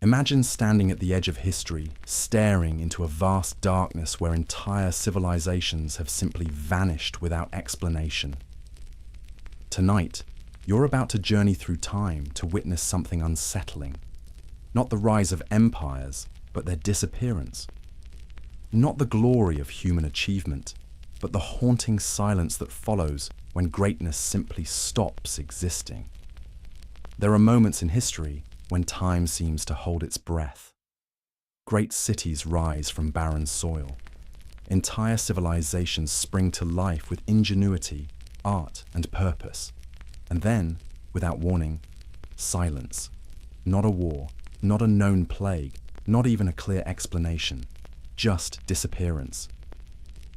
Imagine standing at the edge of history, staring into a vast darkness where entire civilizations have simply vanished without explanation. Tonight, you're about to journey through time to witness something unsettling. Not the rise of empires, but their disappearance. Not the glory of human achievement, but the haunting silence that follows when greatness simply stops existing. There are moments in history when time seems to hold its breath. Great cities rise from barren soil. Entire civilizations spring to life with ingenuity, art, and purpose. And then, without warning, silence. Not a war, not a known plague, not even a clear explanation, just disappearance.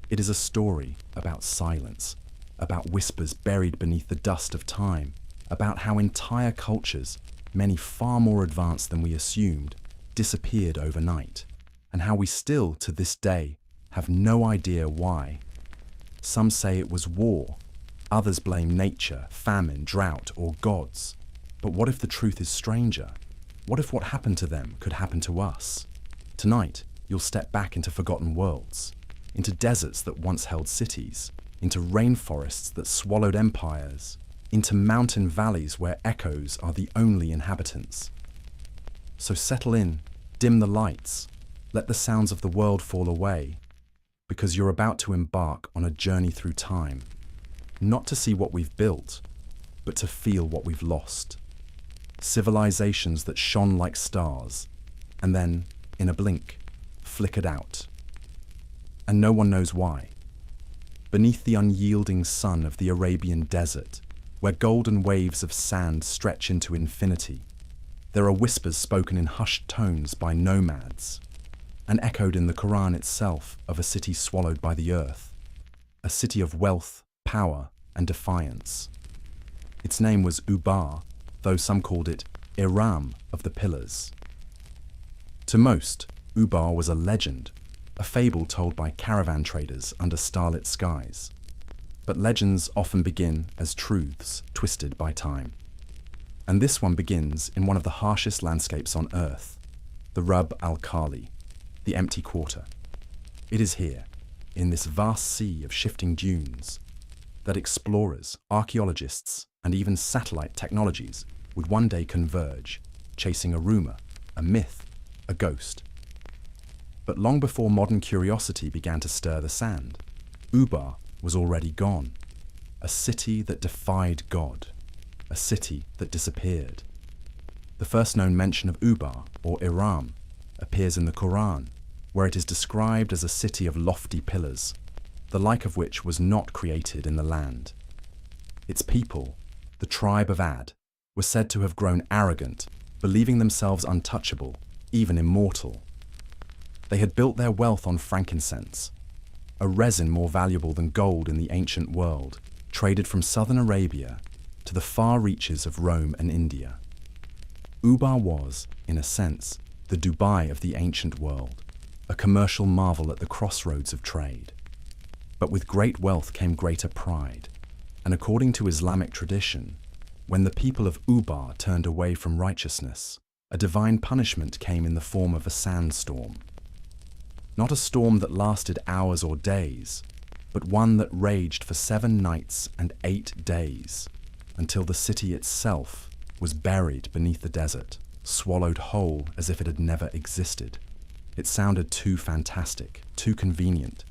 It is a story about silence, about whispers buried beneath the dust of time, about how entire cultures, many far more advanced than we assumed, disappeared overnight, and how we still, to this day, have no idea why. Some say it was war, others blame nature, famine, drought, or gods. But what if the truth is stranger? What if what happened to them could happen to us? Tonight, you'll step back into forgotten worlds, into deserts that once held cities, into rainforests that swallowed empires, into mountain valleys where echoes are the only inhabitants. So settle in, dim the lights, let the sounds of the world fall away, because you're about to embark on a journey through time, not to see what we've built, but to feel what we've lost. Civilizations that shone like stars, and then, in a blink, flickered out. And no one knows why. Beneath the unyielding sun of the Arabian desert, where golden waves of sand stretch into infinity, there are whispers spoken in hushed tones by nomads, and echoed in the Quran itself of a city swallowed by the earth, a city of wealth, power, and defiance. Its name was Ubar, though some called it Iram of the Pillars. To most, Ubar was a legend, a fable told by caravan traders under starlit skies. But legends often begin as truths twisted by time. And this one begins in one of the harshest landscapes on Earth, the Rub al-Khali, the empty quarter. It is here, in this vast sea of shifting dunes, that explorers, archaeologists, and even satellite technologies would one day converge, chasing a rumor, a myth, a ghost. But long before modern curiosity began to stir the sand, Ubar was already gone. A city that defied God. A city that disappeared. The first known mention of Ubar, or Iram, appears in the Quran, where it is described as a city of lofty pillars, the like of which was not created in the land. Its people, the tribe of Ad, were said to have grown arrogant, believing themselves untouchable, even immortal. They had built their wealth on frankincense, a resin more valuable than gold in the ancient world, traded from southern Arabia to the far reaches of Rome and India. Ubar was, in a sense, the Dubai of the ancient world, a commercial marvel at the crossroads of trade. But with great wealth came greater pride, and according to Islamic tradition, when the people of Ubar turned away from righteousness, a divine punishment came in the form of a sandstorm. Not a storm that lasted hours or days, but one that raged for 7 nights and 8 days, until the city itself was buried beneath the desert, swallowed whole as if it had never existed. It sounded too fantastic, too convenient.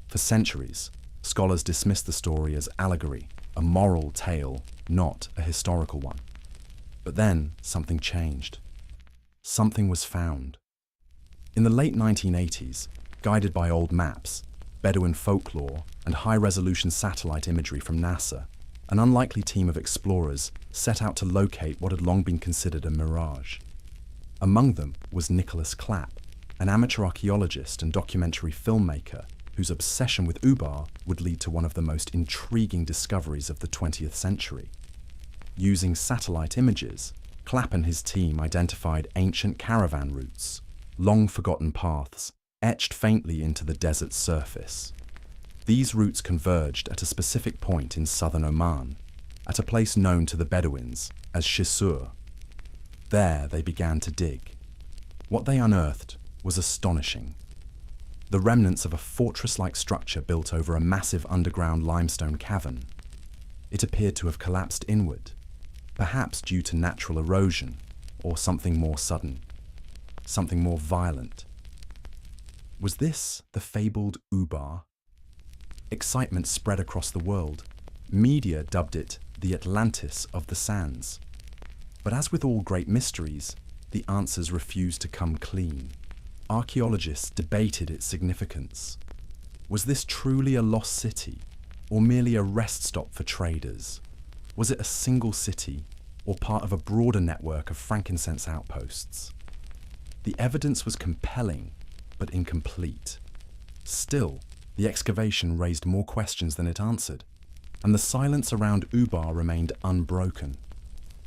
For centuries, scholars dismissed the story as allegory, a moral tale, not a historical one. But then something changed. Something was found. In the late 1980s, guided by old maps, Bedouin folklore, and high-resolution satellite imagery from NASA, an unlikely team of explorers set out to locate what had long been considered a mirage. Among them was Nicholas Clapp, an amateur archaeologist and documentary filmmaker whose obsession with Ubar would lead to one of the most intriguing discoveries of the 20th century. Using satellite images, Clapp and his team identified ancient caravan routes, long-forgotten paths, etched faintly into the desert's surface. These routes converged at a specific point in southern Oman, at a place known to the Bedouins as Shissur. There they began to dig, What they unearthed was astonishing. The remnants of a fortress-like structure built over a massive underground limestone cavern. It appeared to have collapsed inward, perhaps due to natural erosion or something more sudden, something more violent. Was this the fabled Ubar? Excitement spread across the world. Media dubbed it the Atlantis of the Sands. But as with all great mysteries, the answers refused to come clean. Archaeologists debated its significance. Was this truly a lost city, or merely a rest stop for traders? Was it a single city, or part of a broader network of frankincense outposts? The evidence was compelling, but incomplete. Still, the excavation raised more questions than it answered, and the silence around Ubar remained unbroken.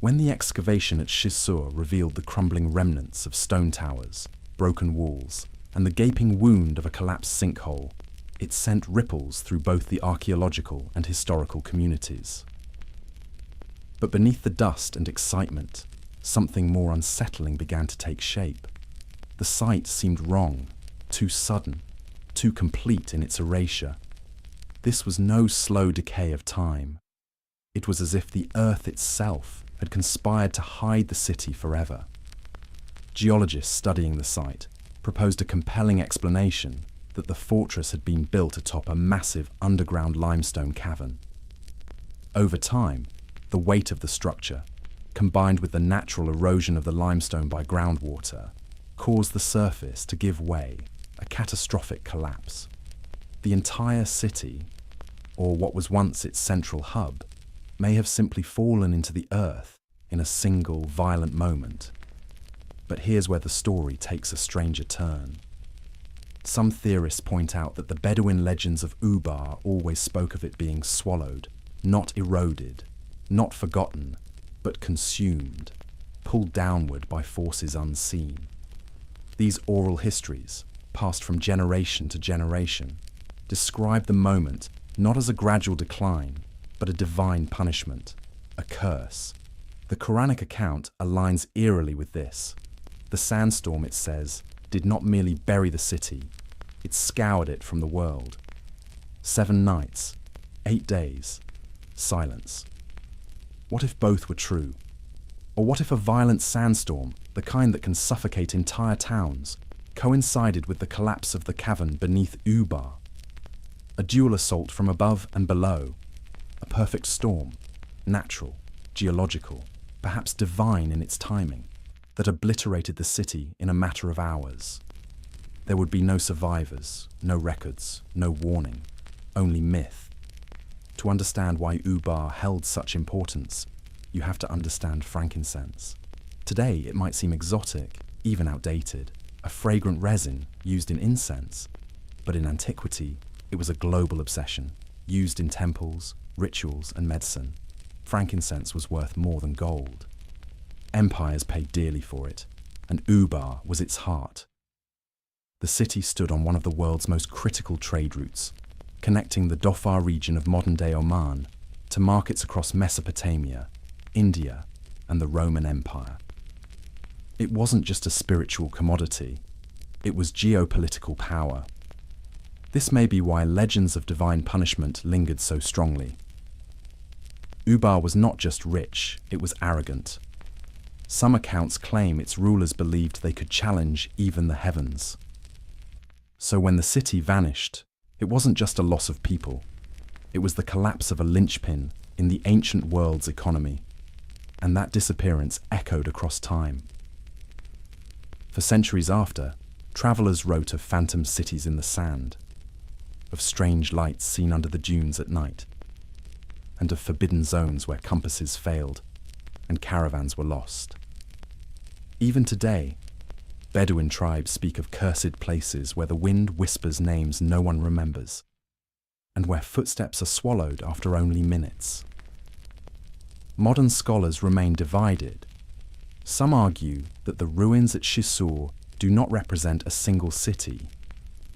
When the excavation at Chisur revealed the crumbling remnants of stone towers, broken walls, and the gaping wound of a collapsed sinkhole, it sent ripples through both the archaeological and historical communities. But beneath the dust and excitement, something more unsettling began to take shape. The site seemed wrong, too sudden, too complete in its erasure. This was no slow decay of time. It was as if the earth itself had conspired to hide the city forever. Geologists studying the site proposed a compelling explanation that the fortress had been built atop a massive underground limestone cavern. Over time, the weight of the structure, combined with the natural erosion of the limestone by groundwater, caused the surface to give way, a catastrophic collapse. The entire city, or what was once its central hub, may have simply fallen into the earth in a single violent moment. But here's where the story takes a stranger turn. Some theorists point out that the Bedouin legends of Ubar always spoke of it being swallowed, not eroded, not forgotten, but consumed, pulled downward by forces unseen. These oral histories, passed from generation to generation, describe the moment not as a gradual decline, but a divine punishment, a curse. The Quranic account aligns eerily with this. The sandstorm, it says, did not merely bury the city, it scoured it from the world. 7 nights, 8 days, silence. What if both were true? Or what if a violent sandstorm, the kind that can suffocate entire towns, coincided with the collapse of the cavern beneath Ubar? A dual assault from above and below, a perfect storm, natural, geological, perhaps divine in its timing, that obliterated the city in a matter of hours. There would be no survivors, no records, no warning, only myth. To understand why Ubar held such importance, you have to understand frankincense. Today, it might seem exotic, even outdated, a fragrant resin used in incense, but in antiquity, it was a global obsession, used in temples, rituals, and medicine. Frankincense was worth more than gold. Empires paid dearly for it, and Ubar was its heart. The city stood on one of the world's most critical trade routes, connecting the Dhofar region of modern-day Oman to markets across Mesopotamia, India, and the Roman Empire. It wasn't just a spiritual commodity, it was geopolitical power. This may be why legends of divine punishment lingered so strongly. Ubar was not just rich, it was arrogant. Some accounts claim its rulers believed they could challenge even the heavens. So when the city vanished, it wasn't just a loss of people. It was the collapse of a linchpin in the ancient world's economy. And that disappearance echoed across time. For centuries after, travelers wrote of phantom cities in the sand, of strange lights seen under the dunes at night, and of forbidden zones where compasses failed and caravans were lost. Even today, Bedouin tribes speak of cursed places where the wind whispers names no one remembers, and where footsteps are swallowed after only minutes. Modern scholars remain divided. Some argue that the ruins at Chisur do not represent a single city,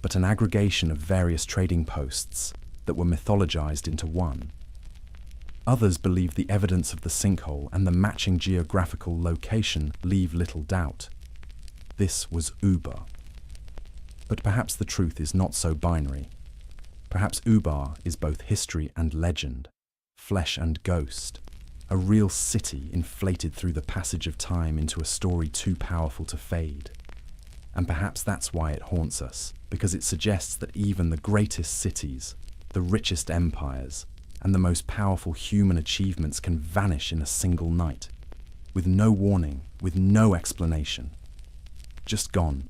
but an aggregation of various trading posts that were mythologized into one. Others believe the evidence of the sinkhole and the matching geographical location leave little doubt. this was Ubar. But perhaps the truth is not so binary. Perhaps Ubar is both history and legend, flesh and ghost, a real city inflated through the passage of time into a story too powerful to fade. And perhaps that's why it haunts us, because it suggests that even the greatest cities, the richest empires, and the most powerful human achievements can vanish in a single night, with no warning, with no explanation. Just gone.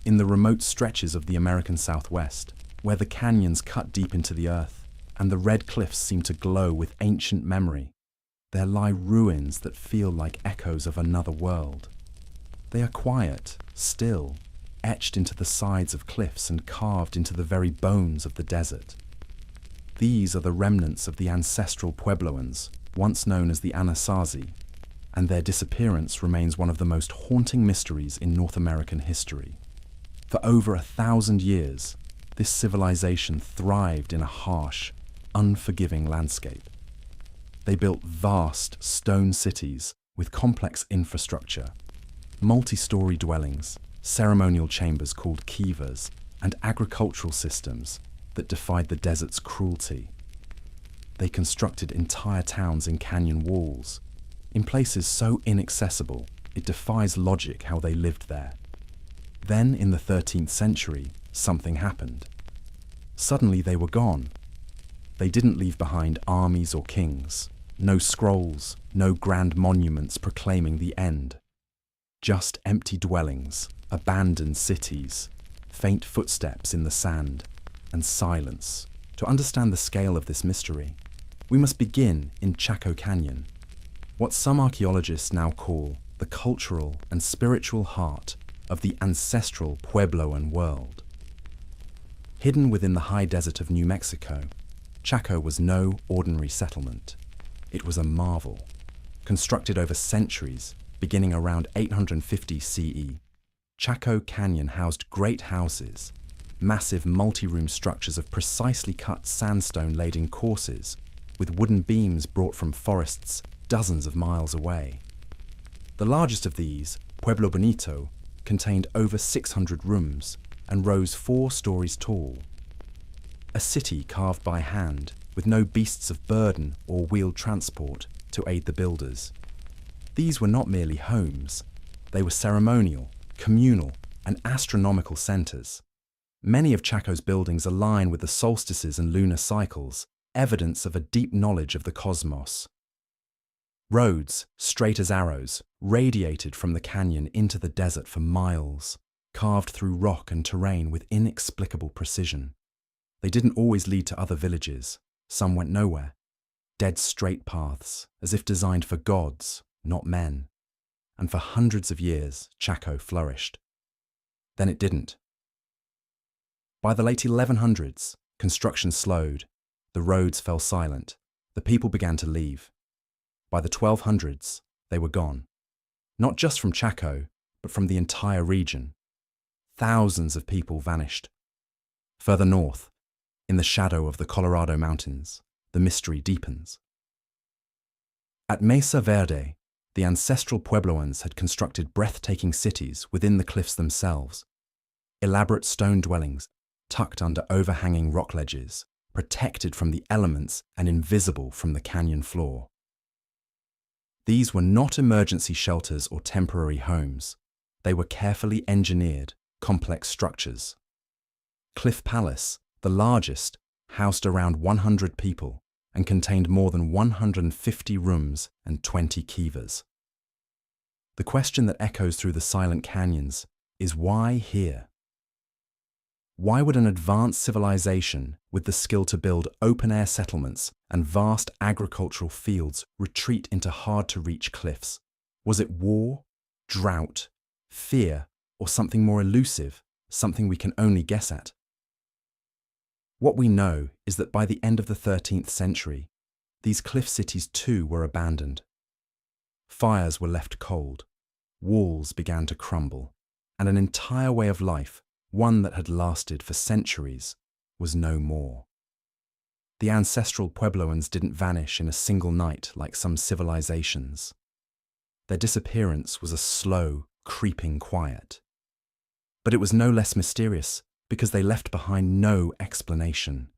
In the remote stretches of the American Southwest, where the canyons cut deep into the earth, and the red cliffs seem to glow with ancient memory, there lie ruins that feel like echoes of another world. They are quiet, still, etched into the sides of cliffs and carved into the very bones of the desert. These are the remnants of the ancestral Puebloans, once known as the Anasazi, and their disappearance remains one of the most haunting mysteries in North American history. For over 1,000 years, this civilization thrived in a harsh, unforgiving landscape. They built vast stone cities with complex infrastructure, multi-story dwellings, ceremonial chambers called kivas, and agricultural systems that defied the desert's cruelty. They constructed entire towns in canyon walls, in places so inaccessible it defies logic how they lived there. Then, in the 13th century, something happened. Suddenly they were gone. They didn't leave behind armies or kings, no scrolls, no grand monuments proclaiming the end. Just empty dwellings, abandoned cities, faint footsteps in the sand, and silence. To understand the scale of this mystery, we must begin in Chaco Canyon, what some archaeologists now call the cultural and spiritual heart of the ancestral Puebloan world. Hidden within the high desert of New Mexico, Chaco was no ordinary settlement. It was a marvel, constructed over centuries, beginning around 850 CE. Chaco Canyon housed great houses, massive multi-room structures of precisely cut sandstone laid in courses, with wooden beams brought from forests dozens of miles away. The largest of these, Pueblo Bonito, contained over 600 rooms and rose 4 stories tall. A city carved by hand, with no beasts of burden or wheeled transport to aid the builders. These were not merely homes, they were ceremonial, communal, and astronomical centers. Many of Chaco's buildings align with the solstices and lunar cycles, evidence of a deep knowledge of the cosmos. Roads, straight as arrows, radiated from the canyon into the desert for miles, carved through rock and terrain with inexplicable precision. They didn't always lead to other villages. Some went nowhere. Dead straight paths, as if designed for gods, not men. And for hundreds of years, Chaco flourished. Then it didn't. By the late 1100s, construction slowed, the roads fell silent, the people began to leave. By the 1200s, they were gone. Not just from Chaco, but from the entire region. Thousands of people vanished. Further north, in the shadow of the Colorado Mountains, the mystery deepens. At Mesa Verde, the ancestral Puebloans had constructed breathtaking cities within the cliffs themselves. Elaborate stone dwellings, tucked under overhanging rock ledges, protected from the elements and invisible from the canyon floor. These were not emergency shelters or temporary homes. They were carefully engineered, complex structures. Cliff Palace, the largest, housed around 100 people and contained more than 150 rooms and 20 kivas. The question that echoes through the silent canyons is why here? Why would an advanced civilization with the skill to build open-air settlements and vast agricultural fields retreat into hard-to-reach cliffs? Was it war, drought, fear, or something more elusive, something we can only guess at? What we know is that by the end of the 13th century, these cliff cities too were abandoned. Fires were left cold, walls began to crumble, and an entire way of life, one that had lasted for centuries, was no more. The ancestral Puebloans didn't vanish in a single night like some civilizations. Their disappearance was a slow, creeping quiet. But it was no less mysterious because they left behind no explanation.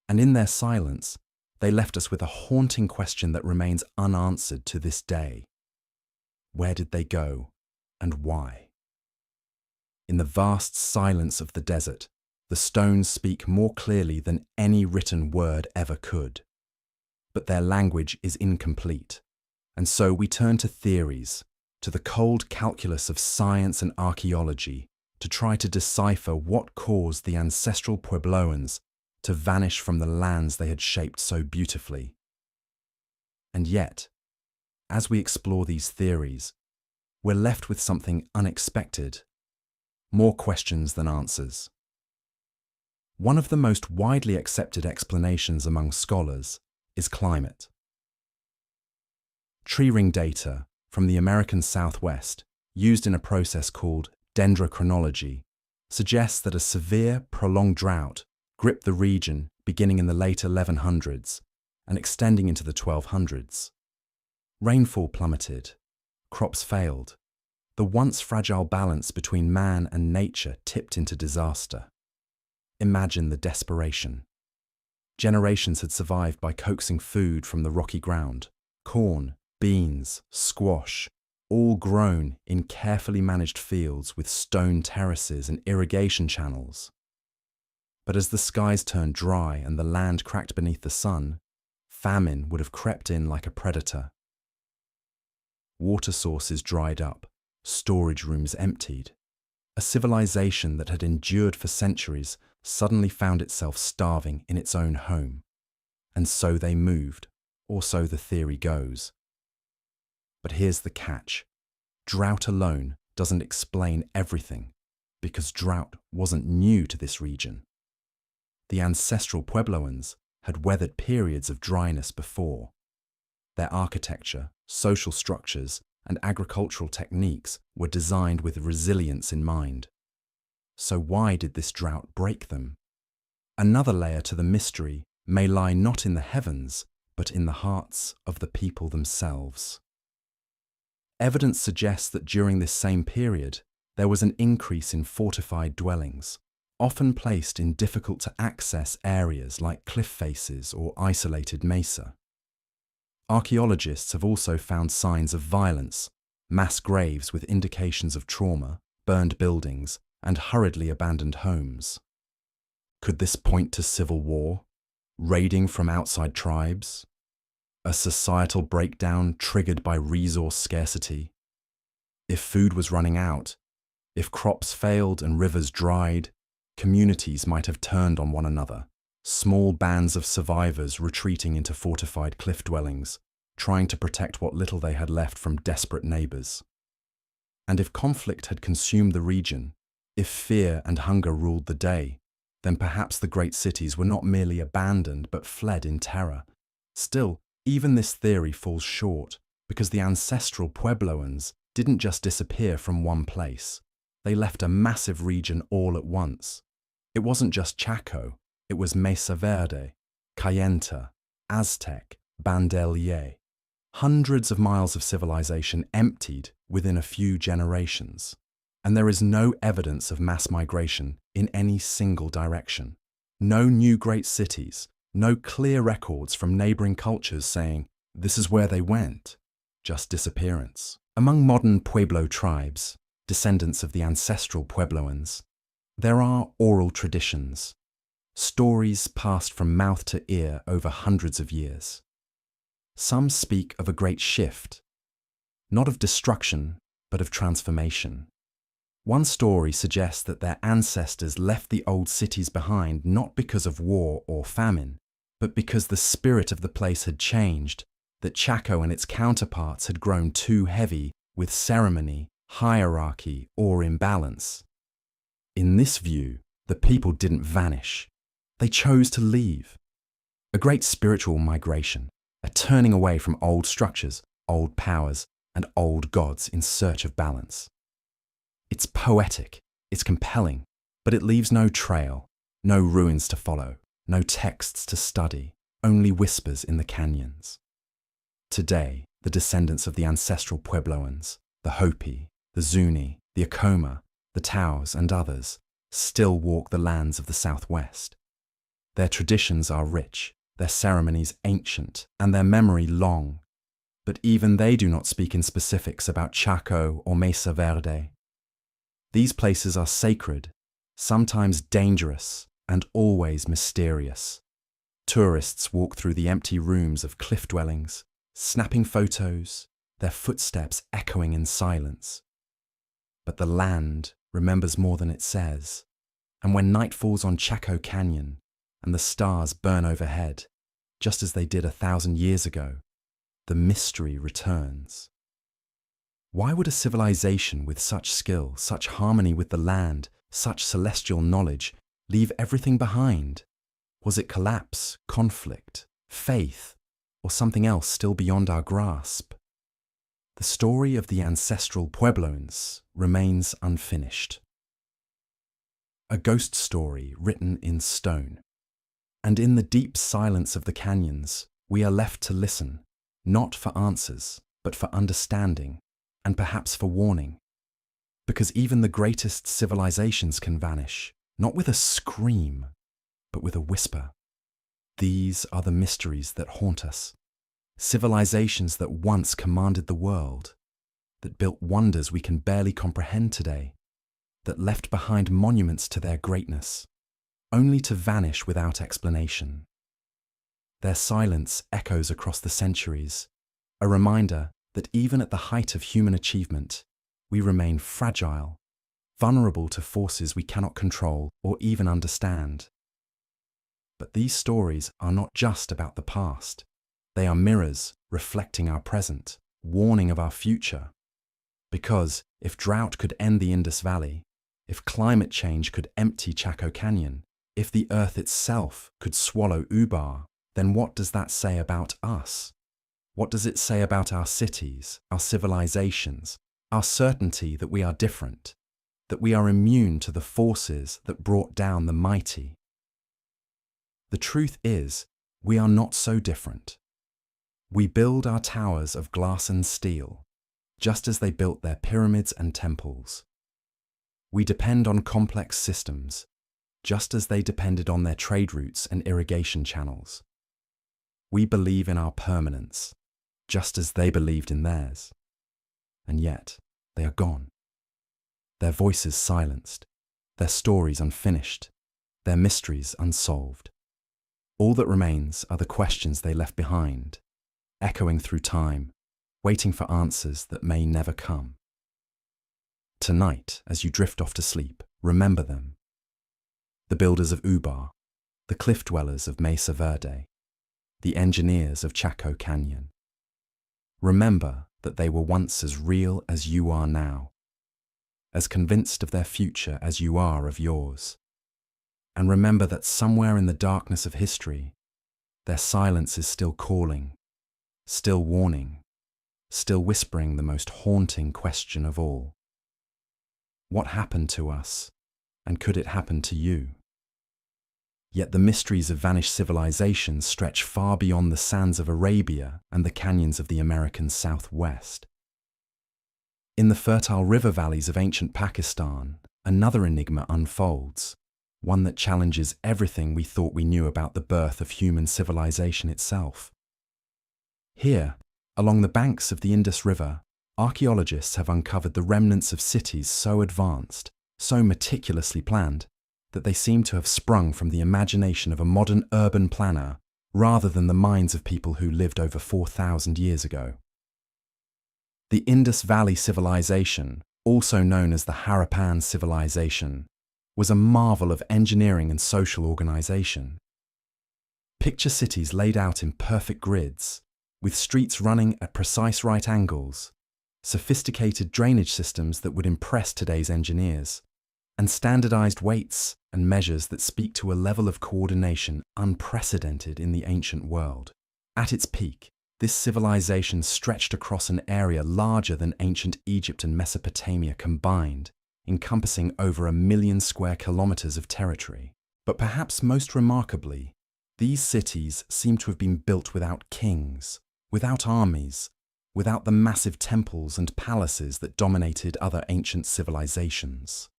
And in their silence, they left us with a haunting question that remains unanswered to this day. Where did they go, and why? In the vast silence of the desert, the stones speak more clearly than any written word ever could. But their language is incomplete, and so we turn to theories, to the cold calculus of science and archaeology, to try to decipher what caused the ancestral Puebloans to vanish from the lands they had shaped so beautifully. And yet, as we explore these theories, we're left with something unexpected, more questions than answers. One of the most widely accepted explanations among scholars is climate. Tree ring data from the American Southwest, used in a process called dendrochronology, suggests that a severe, prolonged drought gripped the region beginning in the late 1100s and extending into the 1200s. Rainfall plummeted, crops failed. The once fragile balance between man and nature tipped into disaster. Imagine the desperation. Generations had survived by coaxing food from the rocky ground: corn, beans, squash, all grown in carefully managed fields with stone terraces and irrigation channels. But as the skies turned dry and the land cracked beneath the sun, famine would have crept in like a predator. Water sources dried up, storage rooms emptied. A civilization that had endured for centuries suddenly found itself starving in its own home. And so they moved, or so the theory goes. But here's the catch. Drought alone doesn't explain everything, because drought wasn't new to this region. The ancestral Puebloans had weathered periods of dryness before. Their architecture, social structures, and agricultural techniques were designed with resilience in mind. So why did this drought break them? Another layer to the mystery may lie not in the heavens, but in the hearts of the people themselves. Evidence suggests that during this same period, there was an increase in fortified dwellings, often placed in difficult-to-access areas like cliff faces or isolated mesa. Archaeologists have also found signs of violence, mass graves with indications of trauma, burned buildings, and hurriedly abandoned homes. Could this point to civil war, raiding from outside tribes, a societal breakdown triggered by resource scarcity? If food was running out, if crops failed and rivers dried, communities might have turned on one another, small bands of survivors retreating into fortified cliff dwellings, trying to protect what little they had left from desperate neighbors. And if conflict had consumed the region, if fear and hunger ruled the day, then perhaps the great cities were not merely abandoned but fled in terror. Still, even this theory falls short, because the ancestral Puebloans didn't just disappear from one place. They left a massive region all at once. It wasn't just Chaco, it was Mesa Verde, Kayenta, Aztec, Bandelier. Hundreds of miles of civilization emptied within a few generations. And there is no evidence of mass migration in any single direction. No new great cities, no clear records from neighboring cultures saying, this is where they went. Just disappearance. Among modern Pueblo tribes, descendants of the ancestral Puebloans, there are oral traditions, stories passed from mouth to ear over hundreds of years. Some speak of a great shift, not of destruction, but of transformation. One story suggests that their ancestors left the old cities behind not because of war or famine, but because the spirit of the place had changed, that Chaco and its counterparts had grown too heavy with ceremony, hierarchy, or imbalance. In this view, the people didn't vanish. They chose to leave. A great spiritual migration, a turning away from old structures, old powers, and old gods in search of balance. It's poetic, it's compelling, but it leaves no trail, no ruins to follow, no texts to study, only whispers in the canyons. Today, the descendants of the ancestral Puebloans, the Hopi, the Zuni, the Acoma, the Taos, and others, still walk the lands of the Southwest. Their traditions are rich, their ceremonies ancient, and their memory long. But even they do not speak in specifics about Chaco or Mesa Verde. These places are sacred, sometimes dangerous, and always mysterious. Tourists walk through the empty rooms of cliff dwellings, snapping photos, their footsteps echoing in silence. But the land remembers more than it says, and when night falls on Chaco Canyon and the stars burn overhead, just as they did 1,000 years ago, the mystery returns. Why would a civilization with such skill, such harmony with the land, such celestial knowledge, leave everything behind? Was it collapse, conflict, faith, or something else still beyond our grasp? The story of the ancestral Puebloans remains unfinished. A ghost story written in stone. And in the deep silence of the canyons, we are left to listen, not for answers, but for understanding, and perhaps for warning. Because even the greatest civilizations can vanish, not with a scream, but with a whisper. These are the mysteries that haunt us. Civilizations that once commanded the world, that built wonders we can barely comprehend today, that left behind monuments to their greatness, only to vanish without explanation. Their silence echoes across the centuries, a reminder that even at the height of human achievement, we remain fragile, vulnerable to forces we cannot control or even understand. But these stories are not just about the past. They are mirrors reflecting our present, warning of our future. Because if drought could end the Indus Valley, if climate change could empty Chaco Canyon, if the earth itself could swallow Ubar, then what does that say about us? What does it say about our cities, our civilizations, our certainty that we are different, that we are immune to the forces that brought down the mighty? The truth is, we are not so different. We build our towers of glass and steel, just as they built their pyramids and temples. We depend on complex systems, just as they depended on their trade routes and irrigation channels. We believe in our permanence, just as they believed in theirs. And yet, they are gone. Their voices silenced, their stories unfinished, their mysteries unsolved. All that remains are the questions they left behind, echoing through time, waiting for answers that may never come. Tonight, as you drift off to sleep, remember them. The builders of Ubar, the cliff dwellers of Mesa Verde, the engineers of Chaco Canyon. Remember that they were once as real as you are now, as convinced of their future as you are of yours. And remember that somewhere in the darkness of history, their silence is still calling, still warning, still whispering the most haunting question of all. What happened to us, and could it happen to you? Yet the mysteries of vanished civilizations stretch far beyond the sands of Arabia and the canyons of the American Southwest. In the fertile river valleys of ancient Pakistan, another enigma unfolds, one that challenges everything we thought we knew about the birth of human civilization itself. Here, along the banks of the Indus River, archaeologists have uncovered the remnants of cities so advanced, so meticulously planned, that they seem to have sprung from the imagination of a modern urban planner rather than the minds of people who lived over 4,000 years ago. The Indus Valley Civilization, also known as the Harappan Civilization, was a marvel of engineering and social organization. Picture cities laid out in perfect grids, with streets running at precise right angles, sophisticated drainage systems that would impress today's engineers, and standardized weights and measures that speak to a level of coordination unprecedented in the ancient world. At its peak, this civilization stretched across an area larger than ancient Egypt and Mesopotamia combined, encompassing over 1 million square kilometers of territory. But perhaps most remarkably, these cities seem to have been built without kings, without armies, without the massive temples and palaces that dominated other ancient civilizations.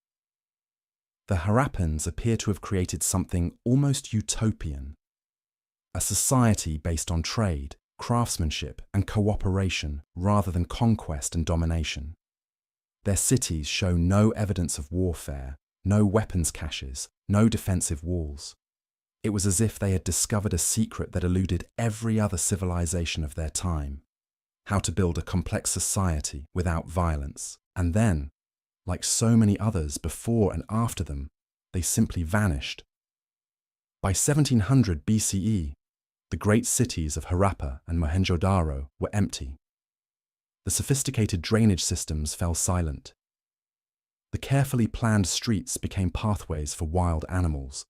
The Harappans appear to have created something almost utopian, a society based on trade, craftsmanship, and cooperation rather than conquest and domination. Their cities show no evidence of warfare, no weapons caches, no defensive walls. It was as if they had discovered a secret that eluded every other civilization of their time: how to build a complex society without violence. And then, like so many others before and after them, they simply vanished. By 1700 BCE, the great cities of Harappa and Mohenjo-daro were empty. The sophisticated drainage systems fell silent. The carefully planned streets became pathways for wild animals.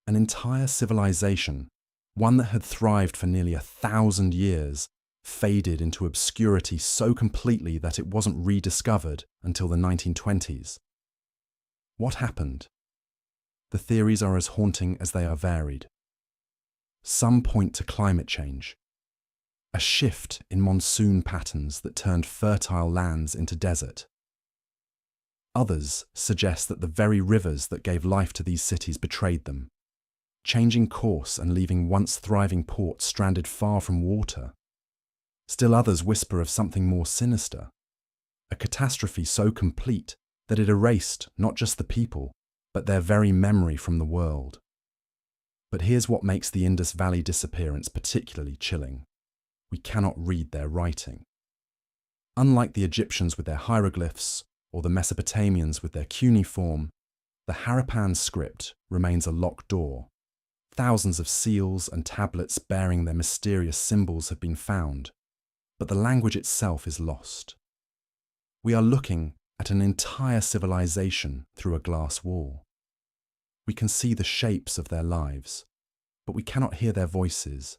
An entire civilization, one that had thrived for nearly 1,000 years, faded into obscurity so completely that it wasn't rediscovered until the 1920s. What happened? The theories are as haunting as they are varied. Some point to climate change, a shift in monsoon patterns that turned fertile lands into desert. Others suggest that the very rivers that gave life to these cities betrayed them, changing course and leaving once thriving ports stranded far from water. Still others whisper of something more sinister, a catastrophe so complete that it erased not just the people, but their very memory from the world. But here's what makes the Indus Valley disappearance particularly chilling. We cannot read their writing. Unlike the Egyptians with their hieroglyphs, or the Mesopotamians with their cuneiform, the Harappan script remains a locked door. Thousands of seals and tablets bearing their mysterious symbols have been found, but the language itself is lost. We are looking at an entire civilization through a glass wall. We can see the shapes of their lives, but we cannot hear their voices.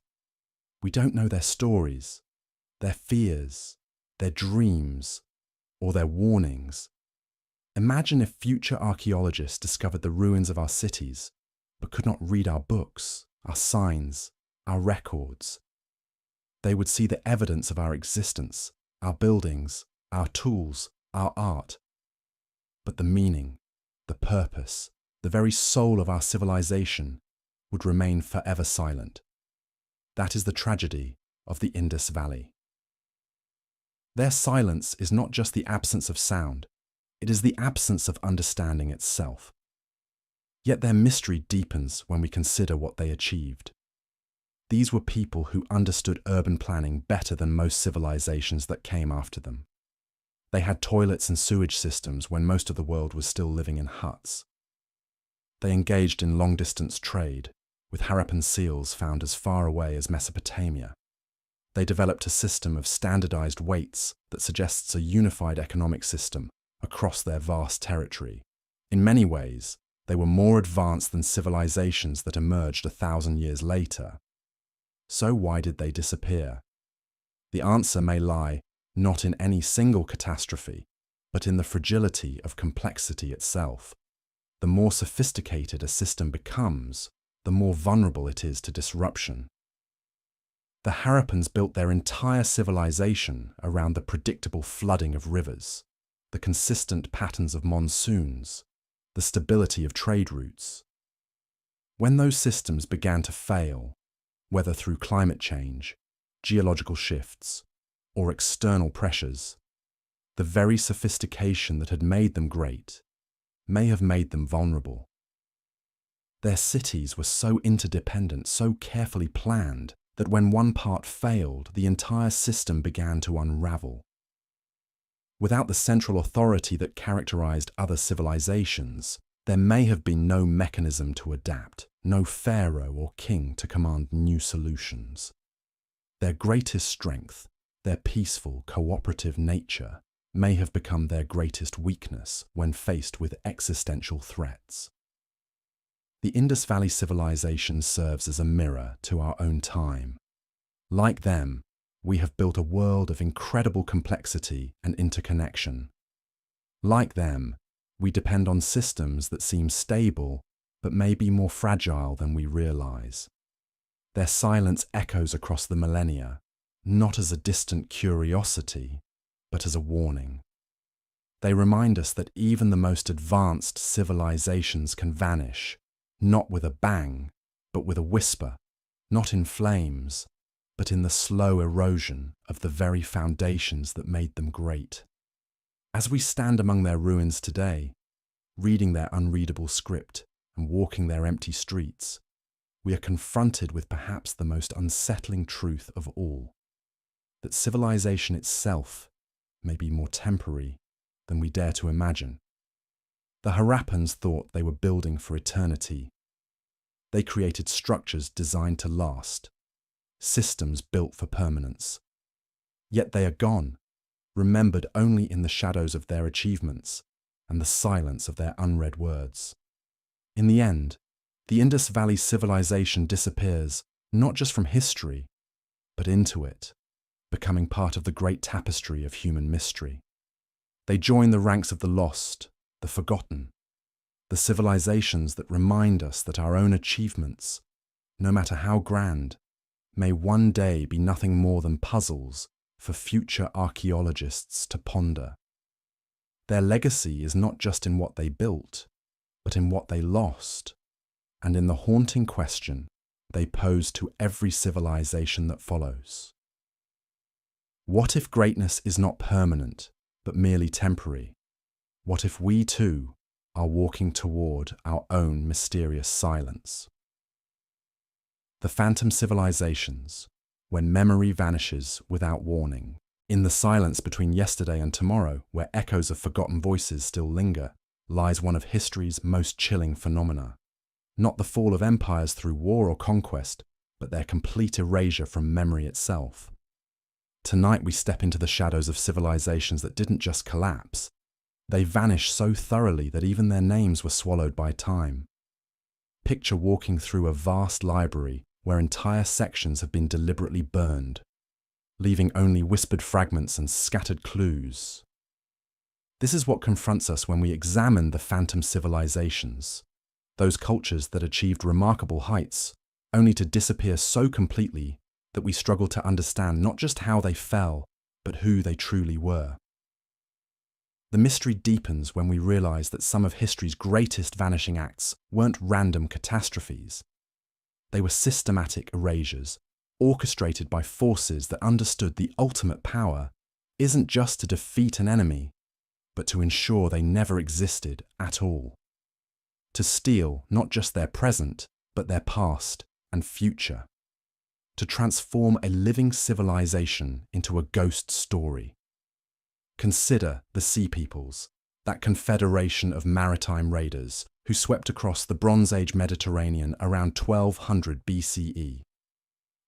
We don't know their stories, their fears, their dreams, or their warnings. Imagine if future archaeologists discovered the ruins of our cities, but could not read our books, our signs, our records. They would see the evidence of our existence, our buildings, our tools, our art. But the meaning, the purpose, the very soul of our civilization would remain forever silent. That is the tragedy of the Indus Valley. Their silence is not just the absence of sound, it is the absence of understanding itself. Yet their mystery deepens when we consider what they achieved. These were people who understood urban planning better than most civilizations that came after them. They had toilets and sewage systems when most of the world was still living in huts. They engaged in long-distance trade, with Harappan seals found as far away as Mesopotamia. They developed a system of standardized weights that suggests a unified economic system across their vast territory. In many ways, they were more advanced than civilizations that emerged 1,000 years later. So why did they disappear? The answer may lie not in any single catastrophe, but in the fragility of complexity itself. The more sophisticated a system becomes, the more vulnerable it is to disruption. The Harappans built their entire civilization around the predictable flooding of rivers, the consistent patterns of monsoons, the stability of trade routes. When those systems began to fail, whether through climate change, geological shifts, or external pressures, the very sophistication that had made them great may have made them vulnerable. Their cities were so interdependent, so carefully planned, that when one part failed, the entire system began to unravel. Without the central authority that characterized other civilizations, there may have been no mechanism to adapt, no pharaoh or king to command new solutions. Their greatest strength, their peaceful, cooperative nature, may have become their greatest weakness when faced with existential threats. The Indus Valley civilization serves as a mirror to our own time. Like them, we have built a world of incredible complexity and interconnection. Like them, we depend on systems that seem stable but may be more fragile than we realize. Their silence echoes across the millennia, not as a distant curiosity, but as a warning. They remind us that even the most advanced civilizations can vanish, not with a bang, but with a whisper, not in flames, but in the slow erosion of the very foundations that made them great. As we stand among their ruins today, reading their unreadable script and walking their empty streets, we are confronted with perhaps the most unsettling truth of all, that civilization itself may be more temporary than we dare to imagine. The Harappans thought they were building for eternity. They created structures designed to last, systems built for permanence. Yet they are gone, remembered only in the shadows of their achievements and the silence of their unread words. In the end, the Indus Valley civilization disappears not just from history, but into it, becoming part of the great tapestry of human mystery. They join the ranks of the lost, the forgotten, the civilizations that remind us that our own achievements, no matter how grand, may one day be nothing more than puzzles for future archaeologists to ponder. Their legacy is not just in what they built, but in what they lost, and in the haunting question they pose to every civilization that follows. What if greatness is not permanent, but merely temporary? What if we too are walking toward our own mysterious silence? The phantom civilizations, when memory vanishes without warning, in the silence between yesterday and tomorrow, where echoes of forgotten voices still linger, lies one of history's most chilling phenomena. Not the fall of empires through war or conquest, but their complete erasure from memory itself. Tonight we step into the shadows of civilizations that didn't just collapse. They vanished so thoroughly that even their names were swallowed by time. Picture walking through a vast library where entire sections have been deliberately burned, leaving only whispered fragments and scattered clues. This is what confronts us when we examine the phantom civilizations, those cultures that achieved remarkable heights, only to disappear so completely that we struggle to understand not just how they fell, but who they truly were. The mystery deepens when we realize that some of history's greatest vanishing acts weren't random catastrophes. They were systematic erasures, orchestrated by forces that understood the ultimate power isn't just to defeat an enemy, but to ensure they never existed at all. To steal not just their present, but their past and future. To transform a living civilization into a ghost story. Consider the Sea Peoples, that confederation of maritime raiders who swept across the Bronze Age Mediterranean around 1200 BCE.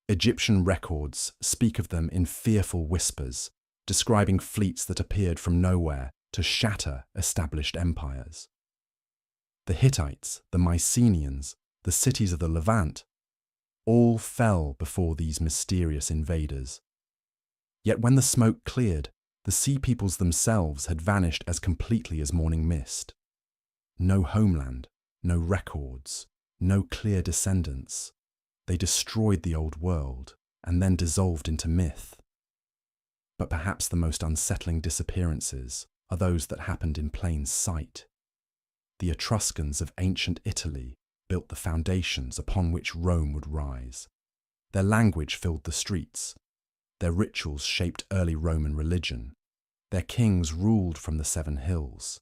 Egyptian records speak of them in fearful whispers, describing fleets that appeared from nowhere to shatter established empires. The Hittites, the Mycenaeans, the cities of the Levant, all fell before these mysterious invaders. Yet when the smoke cleared, the Sea Peoples themselves had vanished as completely as morning mist. No homeland, no records, no clear descendants. They destroyed the old world and then dissolved into myth. But perhaps the most unsettling disappearances are those that happened in plain sight. The Etruscans of ancient Italy built the foundations upon which Rome would rise. Their language filled the streets. Their rituals shaped early Roman religion. Their kings ruled from the Seven Hills.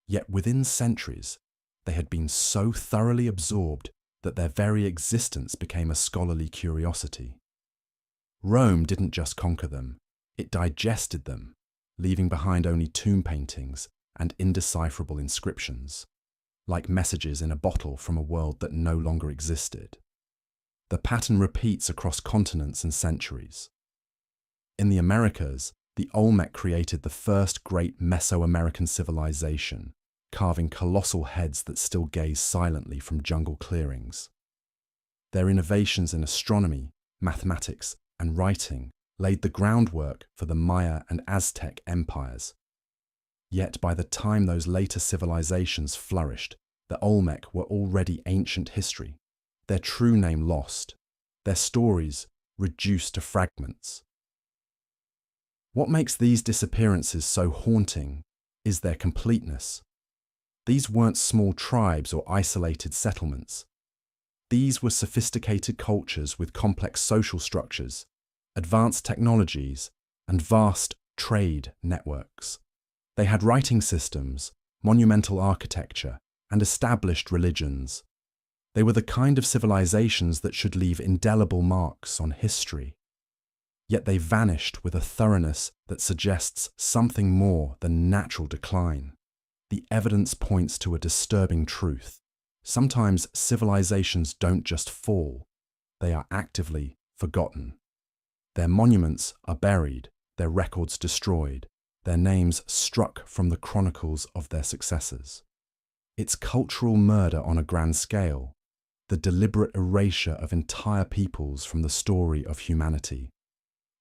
Yet within centuries, they had been so thoroughly absorbed that their very existence became a scholarly curiosity. Rome didn't just conquer them, it digested them, leaving behind only tomb paintings and indecipherable inscriptions, like messages in a bottle from a world that no longer existed. The pattern repeats across continents and centuries. In the Americas, the Olmec created the first great Mesoamerican civilization, carving colossal heads that still gaze silently from jungle clearings. Their innovations in astronomy, mathematics, and writing laid the groundwork for the Maya and Aztec empires. Yet by the time those later civilizations flourished, the Olmec were already ancient history, their true name lost, their stories reduced to fragments, What makes these disappearances so haunting is their completeness. These weren't small tribes or isolated settlements. These were sophisticated cultures with complex social structures, advanced technologies, and vast trade networks. They had writing systems, monumental architecture, and established religions. They were the kind of civilizations that should leave indelible marks on history. Yet they vanished with a thoroughness that suggests something more than natural decline. The evidence points to a disturbing truth. Sometimes civilizations don't just fall, they are actively forgotten. Their monuments are buried, their records destroyed, their names struck from the chronicles of their successors. It's cultural murder on a grand scale, the deliberate erasure of entire peoples from the story of humanity.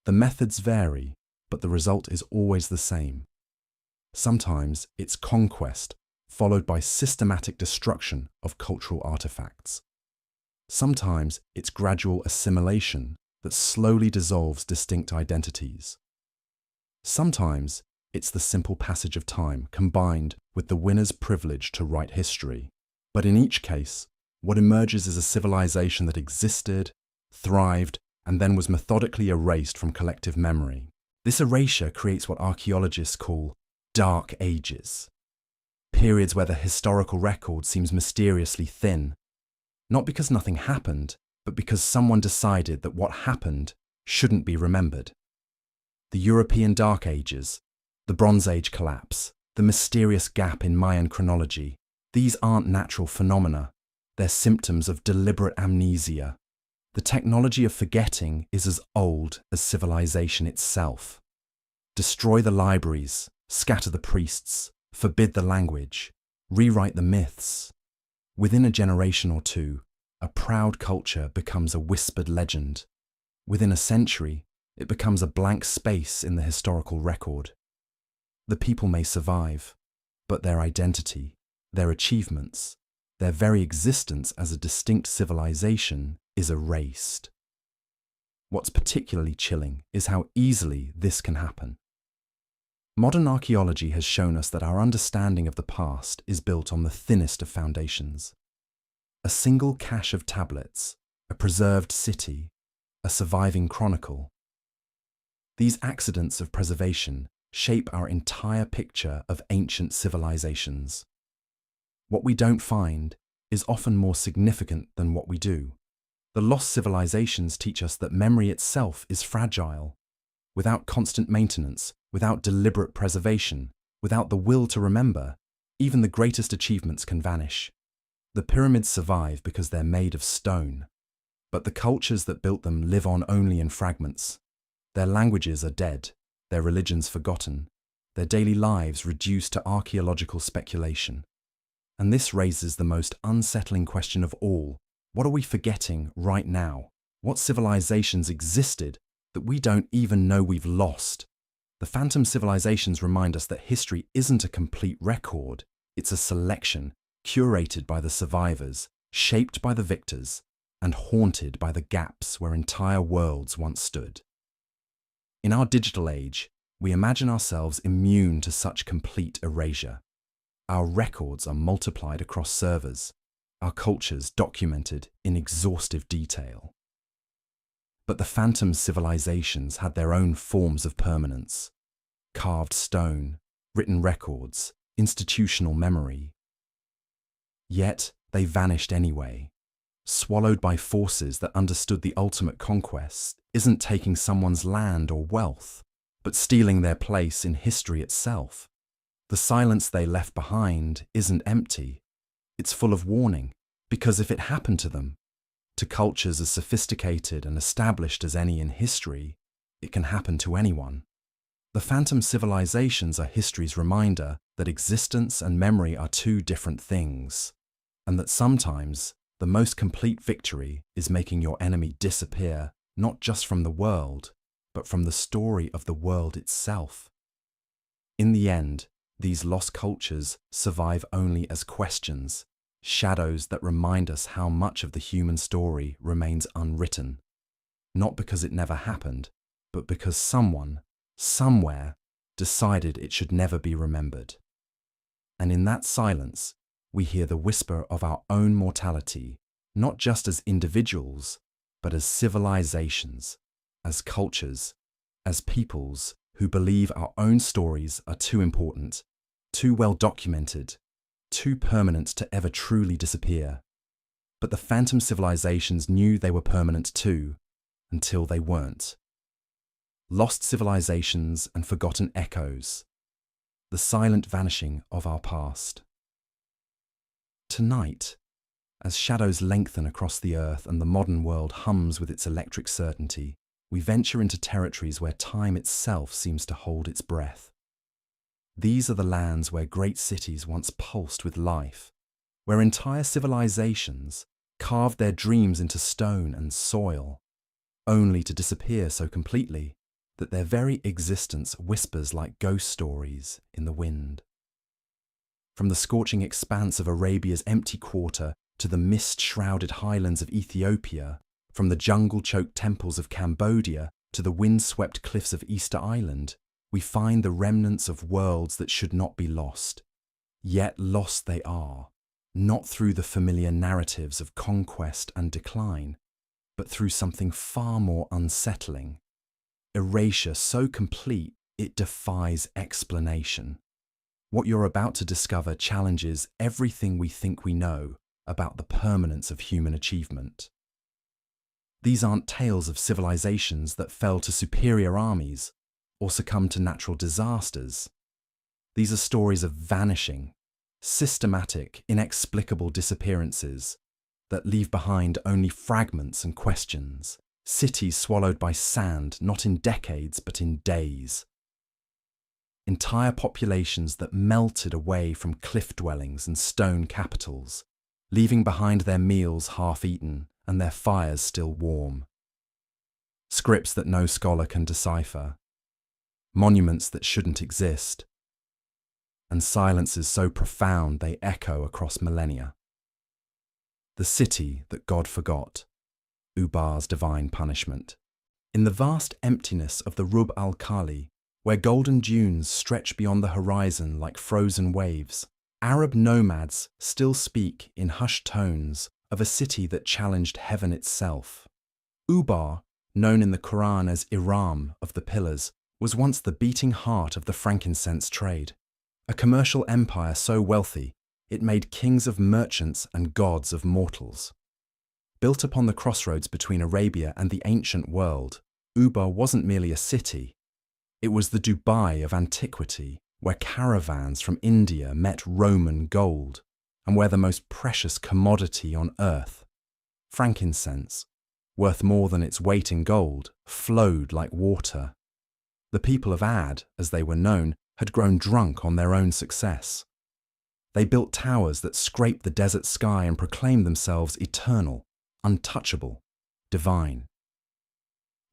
The methods vary, but the result is always the same. Sometimes it's conquest, followed by systematic destruction of cultural artifacts. Sometimes it's gradual assimilation that slowly dissolves distinct identities. Sometimes it's the simple passage of time combined with the winner's privilege to write history. But in each case, what emerges is a civilization that existed, thrived, and then was methodically erased from collective memory. This erasure creates what archaeologists call dark ages, periods where the historical record seems mysteriously thin, not because nothing happened, but because someone decided that what happened shouldn't be remembered. The European Dark Ages, the Bronze Age collapse, the mysterious gap in Mayan chronology, these aren't natural phenomena, they're symptoms of deliberate amnesia. The technology of forgetting is as old as civilization itself. Destroy the libraries, scatter the priests, forbid the language, rewrite the myths. Within a generation or two, a proud culture becomes a whispered legend. Within a century, it becomes a blank space in the historical record. The people may survive, but their identity, their achievements, their very existence as a distinct civilization is erased. What's particularly chilling is how easily this can happen. Modern archaeology has shown us that our understanding of the past is built on the thinnest of foundations. A single cache of tablets, a preserved city, a surviving chronicle. These accidents of preservation shape our entire picture of ancient civilizations. What we don't find is often more significant than what we do. The lost civilizations teach us that memory itself is fragile. Without constant maintenance, without deliberate preservation, without the will to remember, even the greatest achievements can vanish. The pyramids survive because they're made of stone, but the cultures that built them live on only in fragments. Their languages are dead, their religions forgotten, their daily lives reduced to archaeological speculation. And this raises the most unsettling question of all. What are we forgetting right now? What civilizations existed that we don't even know we've lost? The phantom civilizations remind us that history isn't a complete record. It's a selection, curated by the survivors, shaped by the victors, and haunted by the gaps where entire worlds once stood. In our digital age, we imagine ourselves immune to such complete erasure. Our records are multiplied across servers, our cultures documented in exhaustive detail. But the phantom civilizations had their own forms of permanence: carved stone, written records, institutional memory. Yet they vanished anyway. Swallowed by forces that understood the ultimate conquest isn't taking someone's land or wealth, but stealing their place in history itself. The silence they left behind isn't empty. It's full of warning, because if it happened to them, to cultures as sophisticated and established as any in history, it can happen to anyone. The phantom civilizations are history's reminder that existence and memory are two different things, and that sometimes the most complete victory is making your enemy disappear, not just from the world, but from the story of the world itself. In the end, these lost cultures survive only as questions, shadows that remind us how much of the human story remains unwritten, not because it never happened, but because someone, somewhere, decided it should never be remembered. And in that silence, we hear the whisper of our own mortality, not just as individuals, but as civilizations, as cultures, as peoples who believe our own stories are too important, too well documented, too permanent to ever truly disappear. But the phantom civilizations knew they were permanent too, until they weren't. Lost civilizations and forgotten echoes, the silent vanishing of our past. Tonight, as shadows lengthen across the earth and the modern world hums with its electric certainty, we venture into territories where time itself seems to hold its breath. These are the lands where great cities once pulsed with life, where entire civilizations carved their dreams into stone and soil, only to disappear so completely that their very existence whispers like ghost stories in the wind. From the scorching expanse of Arabia's empty quarter to the mist-shrouded highlands of Ethiopia, from the jungle-choked temples of Cambodia to the wind-swept cliffs of Easter Island, we find the remnants of worlds that should not be lost. Yet lost they are, not through the familiar narratives of conquest and decline, but through something far more unsettling. Erasure so complete it defies explanation. What you're about to discover challenges everything we think we know about the permanence of human achievement. These aren't tales of civilizations that fell to superior armies or succumbed to natural disasters. These are stories of vanishing, systematic, inexplicable disappearances that leave behind only fragments and questions, cities swallowed by sand not in decades but in days. Entire populations that melted away from cliff dwellings and stone capitals, leaving behind their meals half-eaten and their fires still warm. Scripts that no scholar can decipher, monuments that shouldn't exist, and silences so profound they echo across millennia. The city that God forgot, Ubar's divine punishment. In the vast emptiness of the Rub al-Khali, where golden dunes stretch beyond the horizon like frozen waves, Arab nomads still speak in hushed tones of a city that challenged heaven itself. Ubar, known in the Quran as Iram of the Pillars, was once the beating heart of the frankincense trade, a commercial empire so wealthy it made kings of merchants and gods of mortals. Built upon the crossroads between Arabia and the ancient world, Ubar wasn't merely a city. It was the Dubai of antiquity, where caravans from India met Roman gold, and where the most precious commodity on earth, frankincense, worth more than its weight in gold, flowed like water. The people of Ad, as they were known, had grown drunk on their own success. They built towers that scraped the desert sky and proclaimed themselves eternal, untouchable, divine.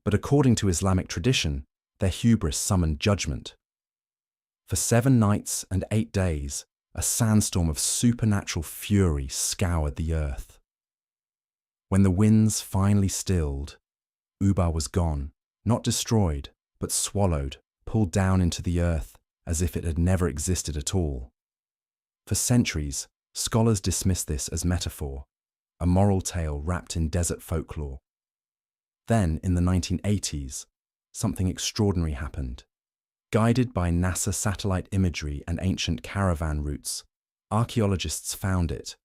But according to Islamic tradition, their hubris summoned judgment. For 7 nights and 8 days, a sandstorm of supernatural fury scoured the earth. When the winds finally stilled, Ubar was gone, not destroyed, but swallowed, pulled down into the earth as if it had never existed at all. For centuries, scholars dismissed this as metaphor, a moral tale wrapped in desert folklore. Then, in the 1980s, something extraordinary happened. Guided by NASA satellite imagery and ancient caravan routes, archaeologists found it,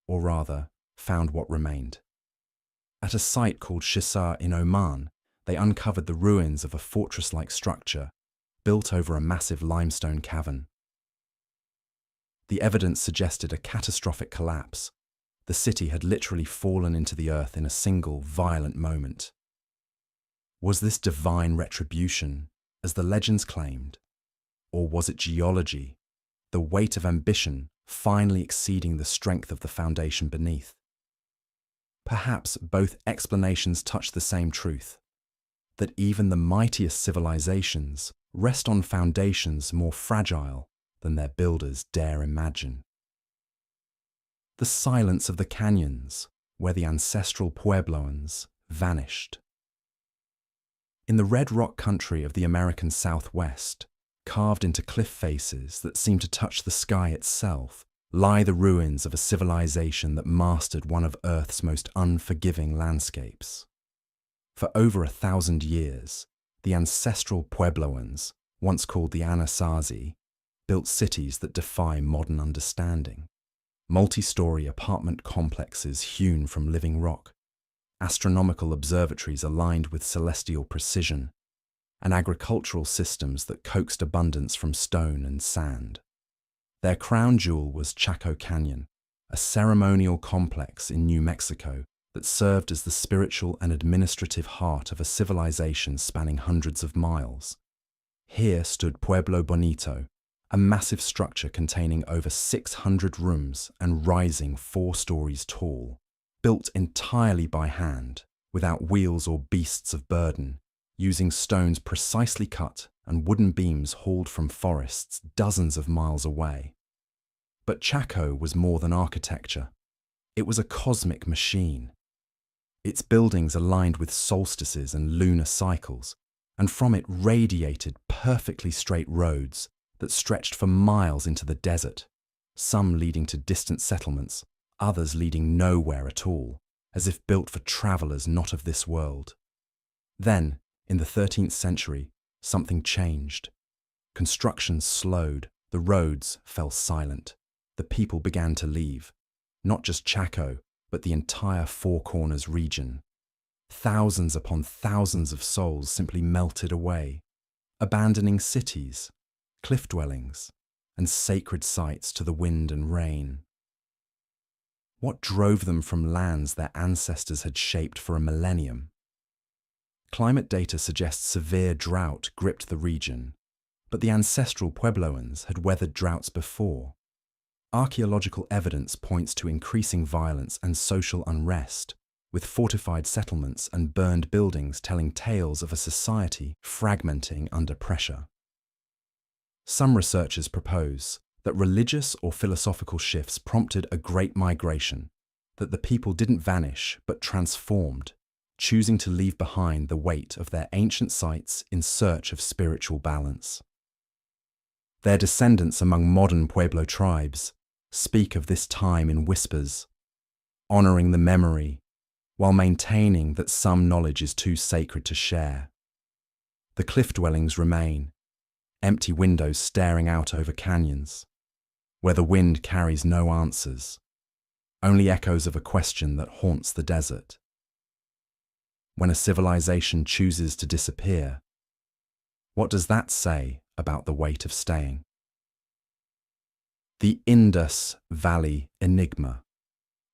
or rather, found what remained. At a site called Shisar in Oman, they uncovered the ruins of a fortress-like structure built over a massive limestone cavern. The evidence suggested a catastrophic collapse. The city had literally fallen into the earth in a single, violent moment. Was this divine retribution, as the legends claimed? Or was it geology, the weight of ambition finally exceeding the strength of the foundation beneath? Perhaps both explanations touch the same truth, that even the mightiest civilizations rest on foundations more fragile than their builders dare imagine. The silence of the canyons, where the ancestral Puebloans vanished. In the red rock country of the American Southwest, carved into cliff faces that seem to touch the sky itself, lie the ruins of a civilization that mastered one of Earth's most unforgiving landscapes. For over 1,000 years, the ancestral Puebloans, once called the Anasazi, built cities that defy modern understanding. Multi-story apartment complexes hewn from living rock, astronomical observatories aligned with celestial precision, and agricultural systems that coaxed abundance from stone and sand. Their crown jewel was Chaco Canyon, a ceremonial complex in New Mexico that served as the spiritual and administrative heart of a civilization spanning hundreds of miles. Here stood Pueblo Bonito, a massive structure containing over 600 rooms and rising 4 stories tall, built entirely by hand, without wheels or beasts of burden, using stones precisely cut and wooden beams hauled from forests dozens of miles away. But Chaco was more than architecture. It was a cosmic machine. Its buildings aligned with solstices and lunar cycles, and from it radiated perfectly straight roads that stretched for miles into the desert, some leading to distant settlements, others leading nowhere at all, as if built for travelers not of this world. Then, in the 13th century, something changed. Construction slowed, the roads fell silent, the people began to leave, not just Chaco, but the entire Four Corners region. Thousands upon thousands of souls simply melted away, abandoning cities, cliff dwellings, and sacred sites to the wind and rain. What drove them from lands their ancestors had shaped for a millennium? Climate data suggests severe drought gripped the region, but the ancestral Puebloans had weathered droughts before. Archaeological evidence points to increasing violence and social unrest, with fortified settlements and burned buildings telling tales of a society fragmenting under pressure. Some researchers propose that religious or philosophical shifts prompted a great migration, that the people didn't vanish but transformed, choosing to leave behind the weight of their ancient sites in search of spiritual balance. Their descendants among modern Pueblo tribes speak of this time in whispers, honoring the memory while maintaining that some knowledge is too sacred to share. The cliff dwellings remain, empty windows staring out over canyons, where the wind carries no answers, only echoes of a question that haunts the desert. When a civilization chooses to disappear, what does that say about the weight of staying? The Indus Valley Enigma,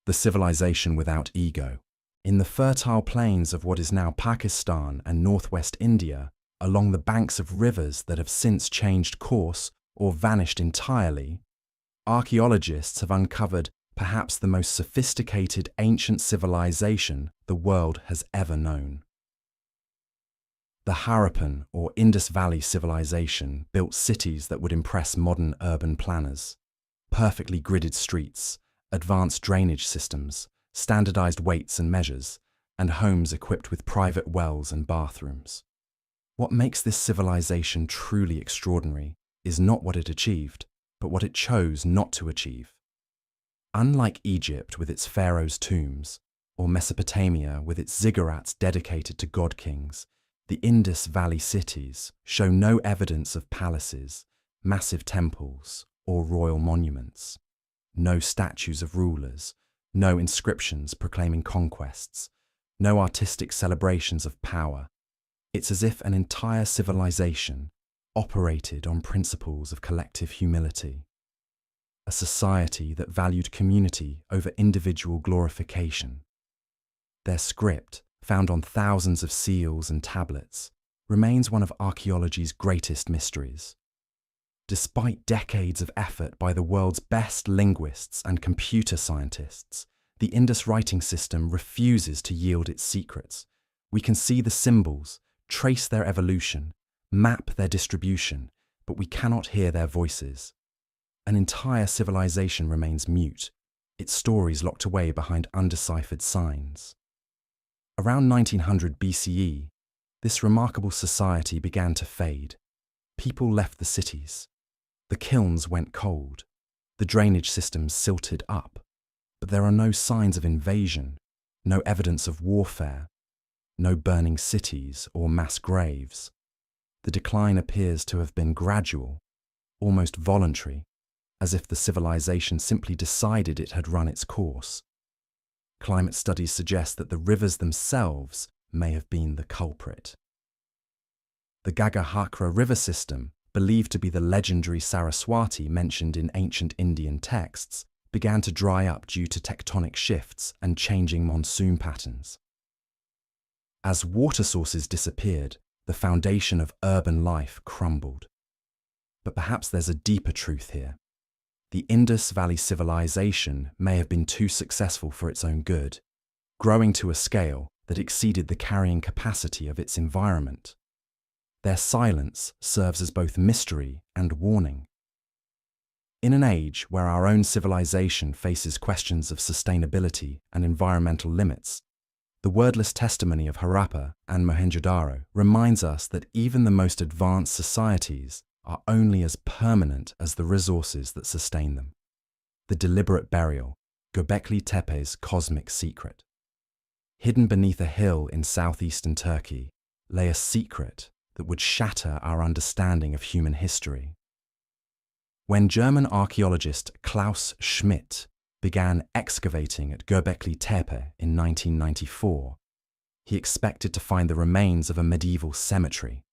the civilization without ego. In the fertile plains of what is now Pakistan and northwest India, along the banks of rivers that have since changed course or vanished entirely, archaeologists have uncovered perhaps the most sophisticated ancient civilization the world has ever known. The Harappan or Indus Valley civilization built cities that would impress modern urban planners. Perfectly gridded streets, advanced drainage systems, standardized weights and measures, and homes equipped with private wells and bathrooms. What makes this civilization truly extraordinary is not what it achieved, but what it chose not to achieve. Unlike Egypt with its pharaohs' tombs, or Mesopotamia with its ziggurats dedicated to god-kings, the Indus Valley cities show no evidence of palaces, massive temples, or royal monuments. No statues of rulers, no inscriptions proclaiming conquests, no artistic celebrations of power. It's as if an entire civilization operated on principles of collective humility. A society that valued community over individual glorification. Their script, found on thousands of seals and tablets, remains one of archaeology's greatest mysteries. Despite decades of effort by the world's best linguists and computer scientists, the Indus writing system refuses to yield its secrets. We can see the symbols, trace their evolution, map their distribution, but we cannot hear their voices. An entire civilization remains mute, its stories locked away behind undeciphered signs. Around 1900 BCE, this remarkable society began to fade. People left the cities. The kilns went cold. The drainage systems silted up. But there are no signs of invasion, no evidence of warfare, no burning cities or mass graves. The decline appears to have been gradual, almost voluntary, as if the civilization simply decided it had run its course. Climate studies suggest that the rivers themselves may have been the culprit. The Gagahakra river system, believed to be the legendary Saraswati mentioned in ancient Indian texts, began to dry up due to tectonic shifts and changing monsoon patterns. As water sources disappeared, the foundation of urban life crumbled. But perhaps there's a deeper truth here. The Indus Valley civilization may have been too successful for its own good, growing to a scale that exceeded the carrying capacity of its environment. Their silence serves as both mystery and warning. In an age where our own civilization faces questions of sustainability and environmental limits, the wordless testimony of Harappa and Mohenjo-daro reminds us that even the most advanced societies are only as permanent as the resources that sustain them. The deliberate burial, Göbekli Tepe's cosmic secret. Hidden beneath a hill in southeastern Turkey lay a secret that would shatter our understanding of human history. When German archaeologist Klaus Schmidt began excavating at Göbekli Tepe in 1994, he expected to find the remains of a medieval cemetery.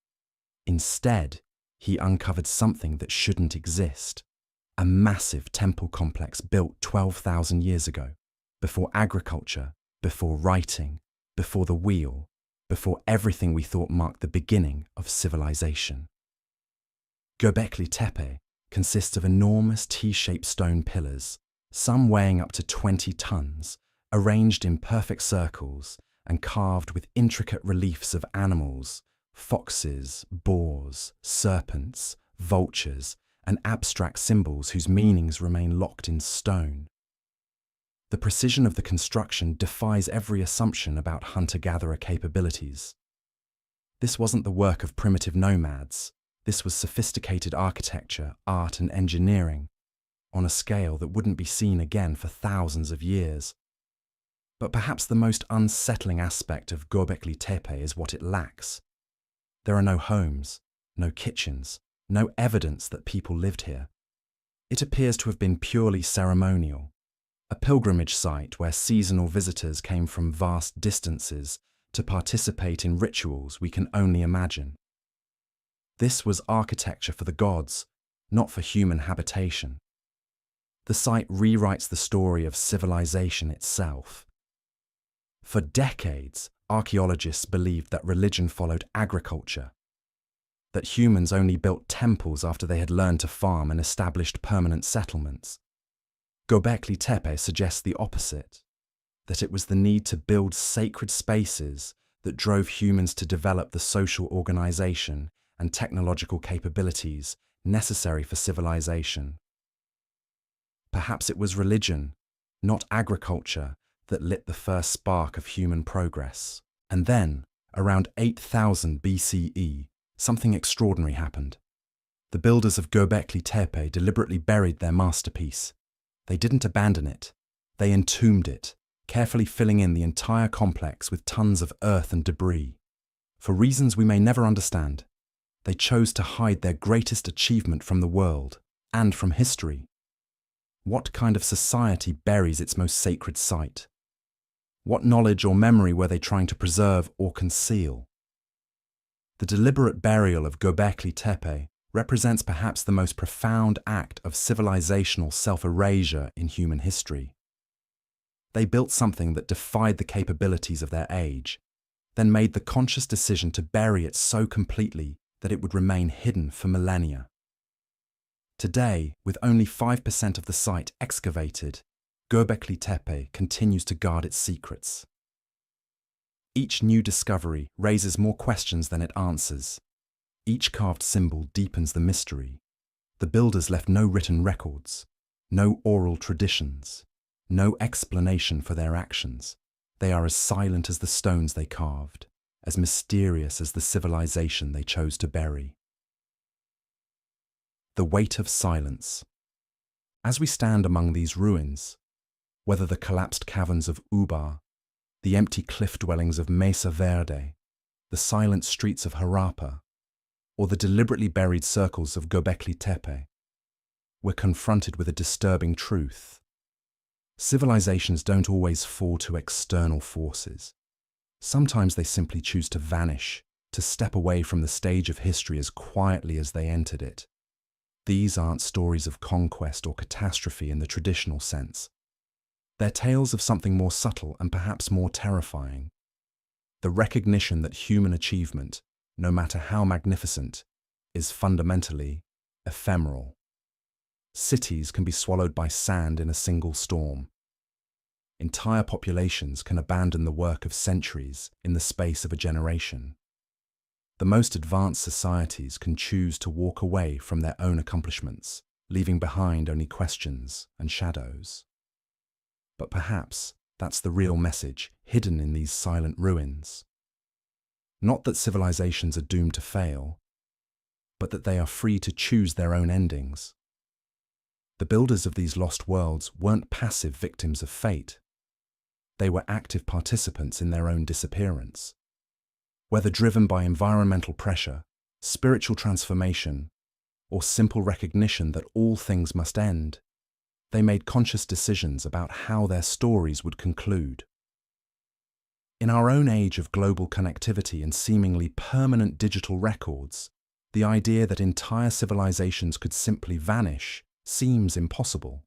Instead, he uncovered something that shouldn't exist, a massive temple complex built 12,000 years ago, before agriculture, before writing, before the wheel, before everything we thought marked the beginning of civilization. Göbekli Tepe consists of enormous T-shaped stone pillars, some weighing up to 20 tons, arranged in perfect circles and carved with intricate reliefs of animals, foxes, boars, serpents, vultures, and abstract symbols whose meanings remain locked in stone. The precision of the construction defies every assumption about hunter-gatherer capabilities. This wasn't the work of primitive nomads. This was sophisticated architecture, art, and engineering, on a scale that wouldn't be seen again for thousands of years. But perhaps the most unsettling aspect of Göbekli Tepe is what it lacks. There are no homes, no kitchens, no evidence that people lived here. It appears to have been purely ceremonial, a pilgrimage site where seasonal visitors came from vast distances to participate in rituals we can only imagine. This was architecture for the gods, not for human habitation. The site rewrites the story of civilization itself. For decades, archaeologists believed that religion followed agriculture, that humans only built temples after they had learned to farm and established permanent settlements. Göbekli Tepe suggests the opposite, that it was the need to build sacred spaces that drove humans to develop the social organization and technological capabilities necessary for civilization. Perhaps it was religion, not agriculture, that lit the first spark of human progress. And then, around 8000 BCE, something extraordinary happened. The builders of Göbekli Tepe deliberately buried their masterpiece. They didn't abandon it. They entombed it, carefully filling in the entire complex with tons of earth and debris. For reasons we may never understand, they chose to hide their greatest achievement from the world and from history. What kind of society buries its most sacred site? What knowledge or memory were they trying to preserve or conceal? The deliberate burial of Göbekli Tepe represents perhaps the most profound act of civilizational self-erasure in human history. They built something that defied the capabilities of their age, then made the conscious decision to bury it so completely that it would remain hidden for millennia. Today, with only 5% of the site excavated, Göbekli Tepe continues to guard its secrets. Each new discovery raises more questions than it answers. Each carved symbol deepens the mystery. The builders left no written records, no oral traditions, no explanation for their actions. They are as silent as the stones they carved, as mysterious as the civilization they chose to bury. The weight of silence. As we stand among these ruins, whether the collapsed caverns of Ubar, the empty cliff dwellings of Mesa Verde, the silent streets of Harappa, or the deliberately buried circles of Göbekli Tepe, we're confronted with a disturbing truth. Civilizations don't always fall to external forces. Sometimes they simply choose to vanish, to step away from the stage of history as quietly as they entered it. These aren't stories of conquest or catastrophe in the traditional sense. They're tales of something more subtle and perhaps more terrifying. The recognition that human achievement, no matter how magnificent, is fundamentally ephemeral. Cities can be swallowed by sand in a single storm. Entire populations can abandon the work of centuries in the space of a generation. The most advanced societies can choose to walk away from their own accomplishments, leaving behind only questions and shadows. But perhaps that's the real message hidden in these silent ruins. Not that civilizations are doomed to fail, but that they are free to choose their own endings. The builders of these lost worlds weren't passive victims of fate. They were active participants in their own disappearance. Whether driven by environmental pressure, spiritual transformation, or simple recognition that all things must end, they made conscious decisions about how their stories would conclude. In our own age of global connectivity and seemingly permanent digital records, the idea that entire civilizations could simply vanish seems impossible.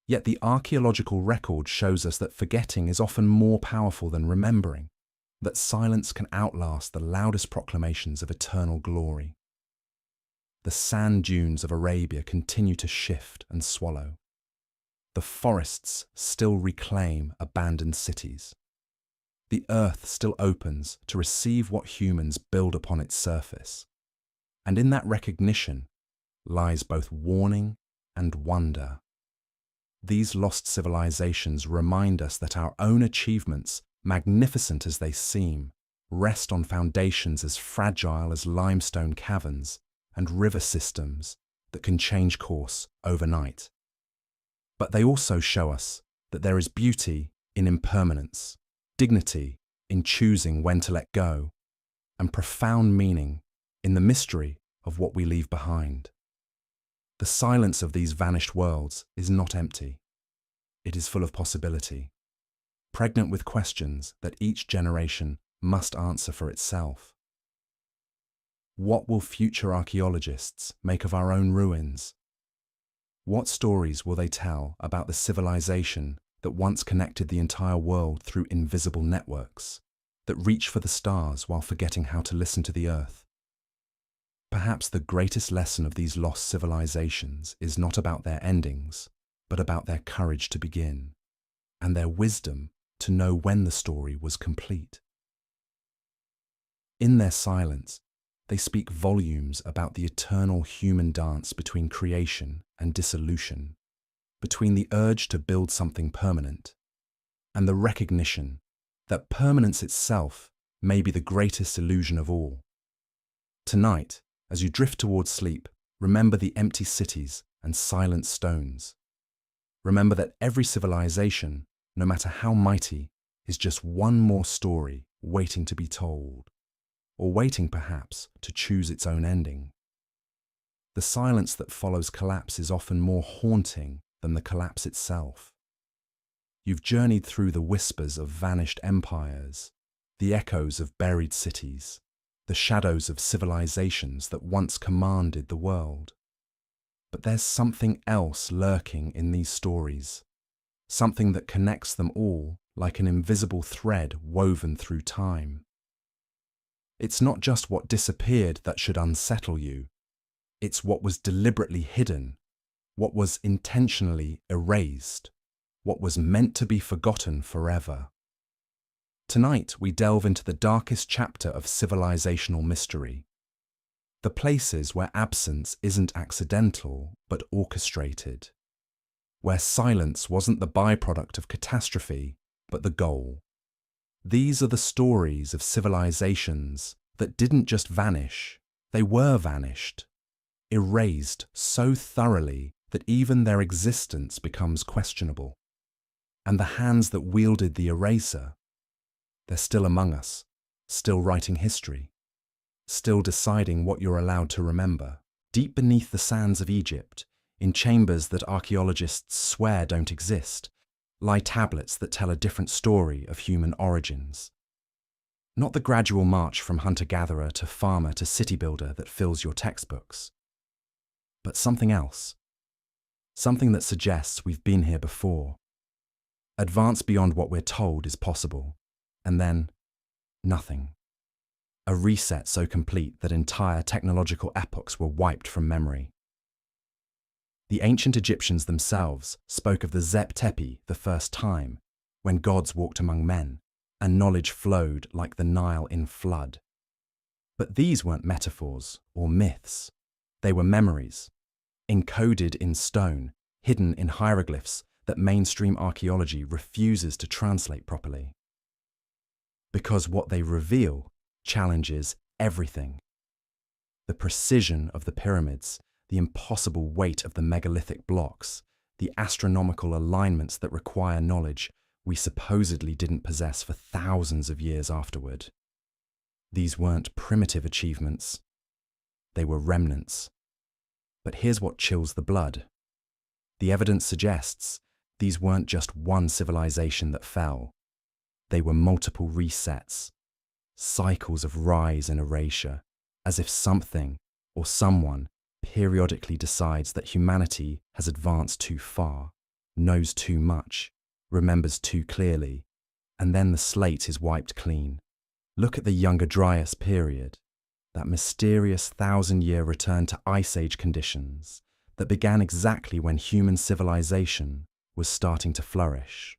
Yet the archaeological record shows us that forgetting is often more powerful than remembering, that silence can outlast the loudest proclamations of eternal glory. The sand dunes of Arabia continue to shift and swallow. The forests still reclaim abandoned cities. The earth still opens to receive what humans build upon its surface. And in that recognition lies both warning and wonder. These lost civilizations remind us that our own achievements, magnificent as they seem, rest on foundations as fragile as limestone caverns and river systems that can change course overnight. But they also show us that there is beauty in impermanence, dignity in choosing when to let go, and profound meaning in the mystery of what we leave behind. The silence of these vanished worlds is not empty. It is full of possibility, pregnant with questions that each generation must answer for itself. What will future archaeologists make of our own ruins? What stories will they tell about the civilization that once connected the entire world through invisible networks, that reach for the stars while forgetting how to listen to the earth? Perhaps the greatest lesson of these lost civilizations is not about their endings, but about their courage to begin, and their wisdom to know when the story was complete. In their silence, they speak volumes about the eternal human dance between creation and dissolution, between the urge to build something permanent, and the recognition that permanence itself may be the greatest illusion of all. Tonight, as you drift towards sleep, remember the empty cities and silent stones. Remember that every civilization, no matter how mighty, is just one more story waiting to be told, or waiting perhaps to choose its own ending. The silence that follows collapse is often more haunting than the collapse itself. You've journeyed through the whispers of vanished empires, the echoes of buried cities, the shadows of civilizations that once commanded the world. But there's something else lurking in these stories, something that connects them all like an invisible thread woven through time. It's not just what disappeared that should unsettle you, it's what was deliberately hidden, what was intentionally erased, what was meant to be forgotten forever. Tonight we delve into the darkest chapter of civilizational mystery, the places where absence isn't accidental but orchestrated, where silence wasn't the byproduct of catastrophe but the goal. These are the stories of civilizations that didn't just vanish, they were vanished, erased so thoroughly that even their existence becomes questionable. And the hands that wielded the eraser, they're still among us, still writing history, still deciding what you're allowed to remember. Deep beneath the sands of Egypt, in chambers that archaeologists swear don't exist, lie tablets that tell a different story of human origins. Not the gradual march from hunter-gatherer to farmer to city builder that fills your textbooks, but something else. Something that suggests we've been here before. Advance beyond what we're told is possible, and then nothing. A reset so complete that entire technological epochs were wiped from memory. The ancient Egyptians themselves spoke of the Zep Tepi the first time, when gods walked among men, and knowledge flowed like the Nile in flood. But these weren't metaphors or myths. They were memories, encoded in stone, hidden in hieroglyphs that mainstream archaeology refuses to translate properly. Because what they reveal challenges everything. The precision of the pyramids, the impossible weight of the megalithic blocks, the astronomical alignments that require knowledge we supposedly didn't possess for thousands of years afterward. These weren't primitive achievements. They were remnants. But here's what chills the blood. The evidence suggests these weren't just one civilization that fell. They were multiple resets, cycles of rise and erasure, as if something or someone periodically decides that humanity has advanced too far, knows too much, remembers too clearly, and then the slate is wiped clean. Look at the Younger Dryas period, that mysterious 1,000-year return to Ice Age conditions that began exactly when human civilization was starting to flourish.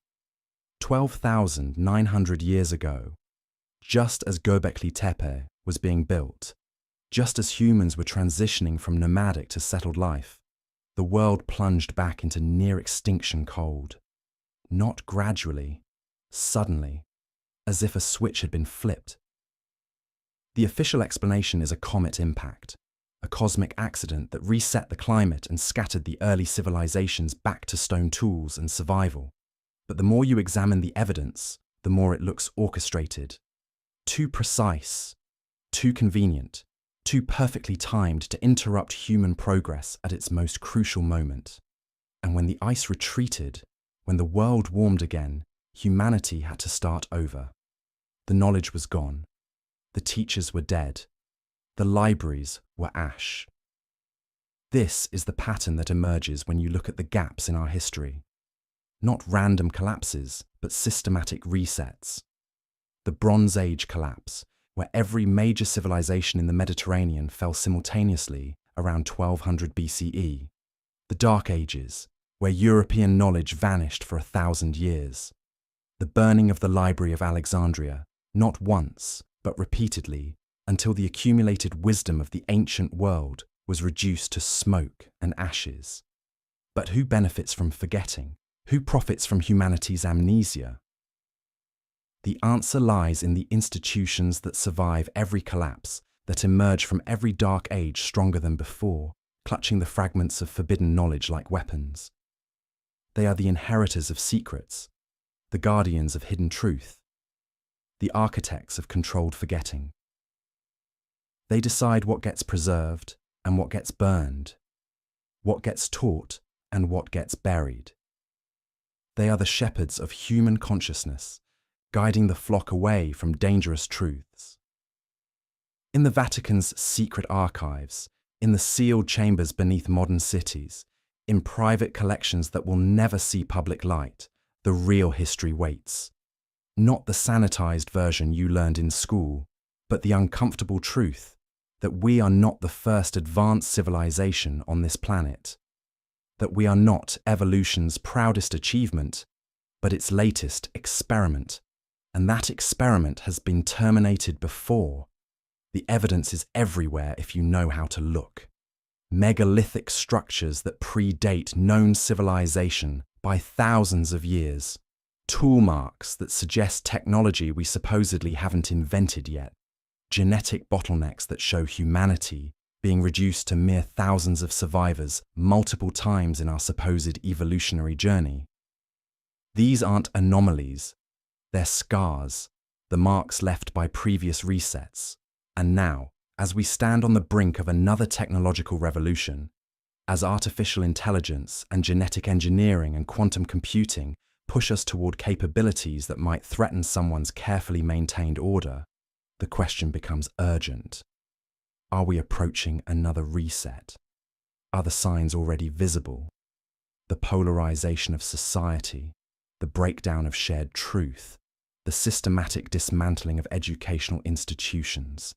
12,900 years ago, just as Göbekli Tepe was being built, just as humans were transitioning from nomadic to settled life, the world plunged back into near-extinction cold. Not gradually, suddenly, as if a switch had been flipped. The official explanation is a comet impact, a cosmic accident that reset the climate and scattered the early civilizations back to stone tools and survival. But the more you examine the evidence, the more it looks orchestrated, too precise, too convenient, too perfectly timed to interrupt human progress at its most crucial moment. And when the ice retreated, when the world warmed again, humanity had to start over. The knowledge was gone. The teachers were dead. The libraries were ash. This is the pattern that emerges when you look at the gaps in our history. Not random collapses, but systematic resets. The Bronze Age collapse, where every major civilization in the Mediterranean fell simultaneously around 1200 BCE. The Dark Ages, where European knowledge vanished for 1,000 years. The burning of the Library of Alexandria, not once, but repeatedly, until the accumulated wisdom of the ancient world was reduced to smoke and ashes. But who benefits from forgetting? Who profits from humanity's amnesia? The answer lies in the institutions that survive every collapse, that emerge from every dark age stronger than before, clutching the fragments of forbidden knowledge like weapons. They are the inheritors of secrets, the guardians of hidden truth, the architects of controlled forgetting. They decide what gets preserved and what gets burned, what gets taught and what gets buried. They are the shepherds of human consciousness, guiding the flock away from dangerous truths. In the Vatican's secret archives, in the sealed chambers beneath modern cities, in private collections that will never see public light, the real history waits. Not the sanitized version you learned in school, but the uncomfortable truth that we are not the first advanced civilization on this planet, that we are not evolution's proudest achievement, but its latest experiment, and that experiment has been terminated before. The evidence is everywhere if you know how to look. Megalithic structures that predate known civilization by thousands of years, tool marks that suggest technology we supposedly haven't invented yet, genetic bottlenecks that show humanity being reduced to mere thousands of survivors multiple times in our supposed evolutionary journey. These aren't anomalies, they're scars, the marks left by previous resets. And now, as we stand on the brink of another technological revolution, as artificial intelligence and genetic engineering and quantum computing push us toward capabilities that might threaten someone's carefully maintained order, the question becomes urgent. Are we approaching another reset? Are the signs already visible? The polarization of society, the breakdown of shared truth, the systematic dismantling of educational institutions,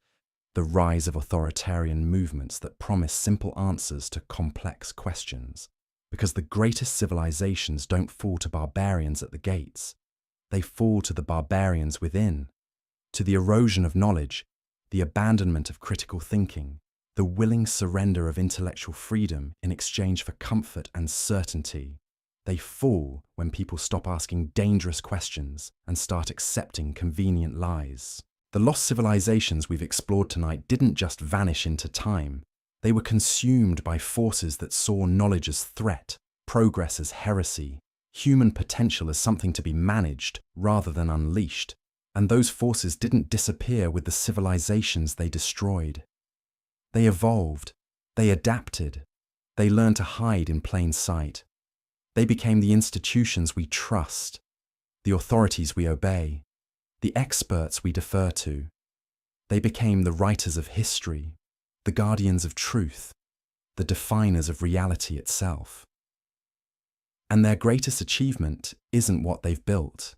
the rise of authoritarian movements that promise simple answers to complex questions. Because the greatest civilizations don't fall to barbarians at the gates. They fall to the barbarians within, to the erosion of knowledge, the abandonment of critical thinking, the willing surrender of intellectual freedom in exchange for comfort and certainty. They fall when people stop asking dangerous questions and start accepting convenient lies. The lost civilizations we've explored tonight didn't just vanish into time. They were consumed by forces that saw knowledge as threat, progress as heresy, human potential as something to be managed rather than unleashed. And those forces didn't disappear with the civilizations they destroyed. They evolved, they adapted, they learned to hide in plain sight. They became the institutions we trust, the authorities we obey, the experts we defer to. They became the writers of history, the guardians of truth, the definers of reality itself. And their greatest achievement isn't what they've built.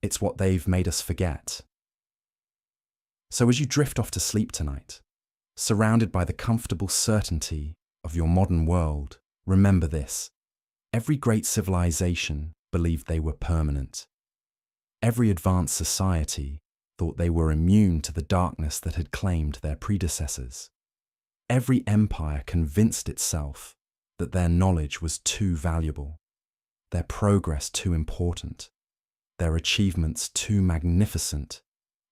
It's what they've made us forget. So as you drift off to sleep tonight, surrounded by the comfortable certainty of your modern world, remember this. Every great civilization believed they were permanent. Every advanced society thought they were immune to the darkness that had claimed their predecessors. Every empire convinced itself that their knowledge was too valuable, their progress too important, their achievements too magnificent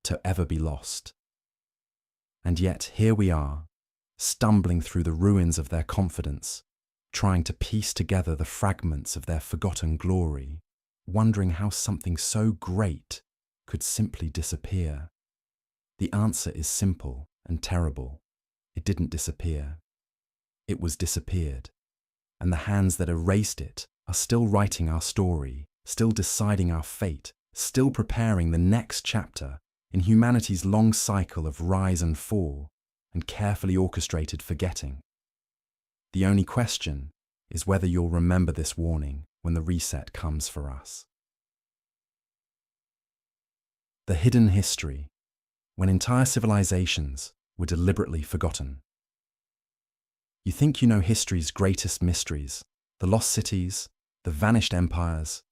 to ever be lost. And yet here we are, stumbling through the ruins of their confidence, trying to piece together the fragments of their forgotten glory, wondering how something so great could simply disappear. The answer is simple and terrible. It didn't disappear. It was disappeared. And the hands that erased it are still writing our story, still deciding our fate, still preparing the next chapter in humanity's long cycle of rise and fall and carefully orchestrated forgetting. The only question is whether you'll remember this warning when the reset comes for us. The hidden history, when entire civilizations were deliberately forgotten. You think you know history's greatest mysteries, the lost cities, the vanished empires,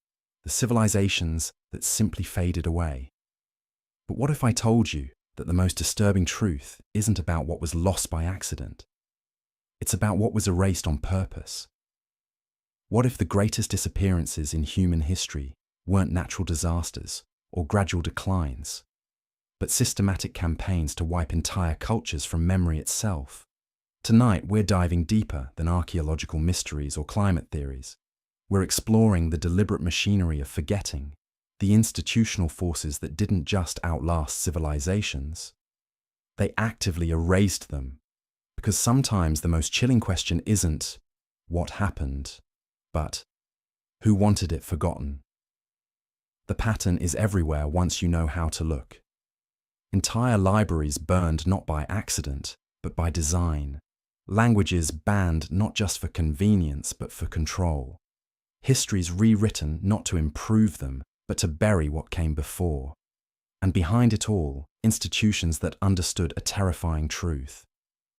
the civilizations that simply faded away. But what if I told you that the most disturbing truth isn't about what was lost by accident? It's about what was erased on purpose. What if the greatest disappearances in human history weren't natural disasters or gradual declines, but systematic campaigns to wipe entire cultures from memory itself? Tonight, we're diving deeper than archaeological mysteries or climate theories. We're exploring the deliberate machinery of forgetting, the institutional forces that didn't just outlast civilizations. They actively erased them, because sometimes the most chilling question isn't what happened, but who wanted it forgotten. The pattern is everywhere once you know how to look. Entire libraries burned not by accident, but by design. Languages banned not just for convenience, but for control. Histories rewritten not to improve them, but to bury what came before. And behind it all, institutions that understood a terrifying truth.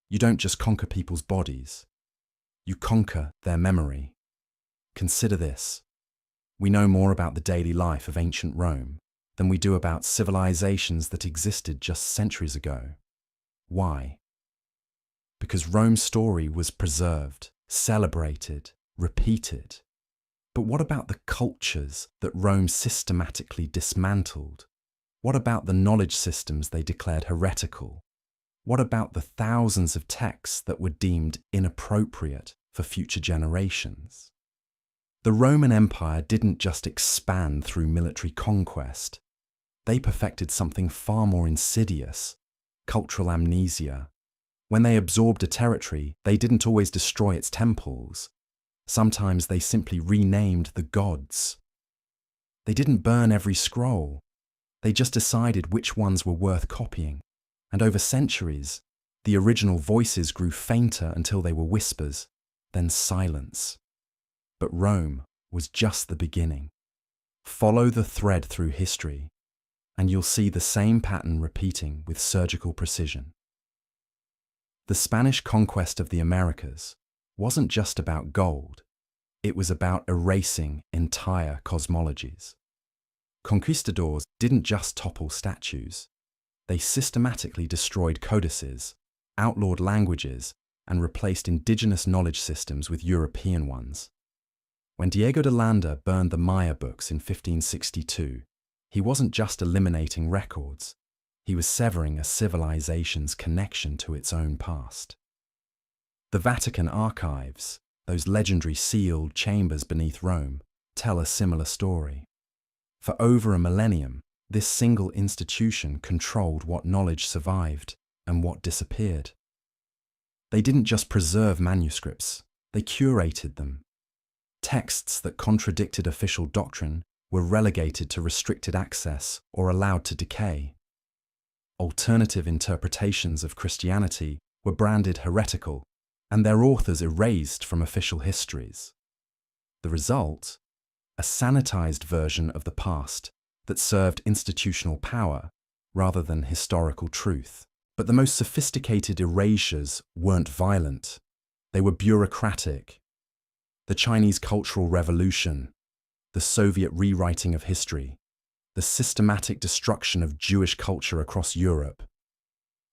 You don't just conquer people's bodies. You conquer their memory. Consider this. We know more about the daily life of ancient Rome than we do about civilizations that existed just centuries ago. Why? Because Rome's story was preserved, celebrated, repeated. But what about the cultures that Rome systematically dismantled? What about the knowledge systems they declared heretical? What about the thousands of texts that were deemed inappropriate for future generations? The Roman Empire didn't just expand through military conquest. They perfected something far more insidious: cultural amnesia. When they absorbed a territory, they didn't always destroy its temples. Sometimes they simply renamed the gods. They didn't burn every scroll. They just decided which ones were worth copying. And over centuries, the original voices grew fainter until they were whispers, then silence. But Rome was just the beginning. Follow the thread through history, and you'll see the same pattern repeating with surgical precision. The Spanish conquest of the Americas wasn't just about gold. It was about erasing entire cosmologies. Conquistadors didn't just topple statues. They systematically destroyed codices, outlawed languages, and replaced indigenous knowledge systems with European ones. When Diego de Landa burned the Maya books in 1562, he wasn't just eliminating records. He was severing a civilization's connection to its own past. The Vatican archives, those legendary sealed chambers beneath Rome, tell a similar story. For over a millennium, this single institution controlled what knowledge survived and what disappeared. They didn't just preserve manuscripts, they curated them. Texts that contradicted official doctrine were relegated to restricted access or allowed to decay. Alternative interpretations of Christianity were branded heretical, and their authors erased from official histories. The result? A sanitized version of the past that served institutional power rather than historical truth. But the most sophisticated erasures weren't violent. They were bureaucratic. The Chinese Cultural Revolution, the Soviet rewriting of history, the systematic destruction of Jewish culture across Europe.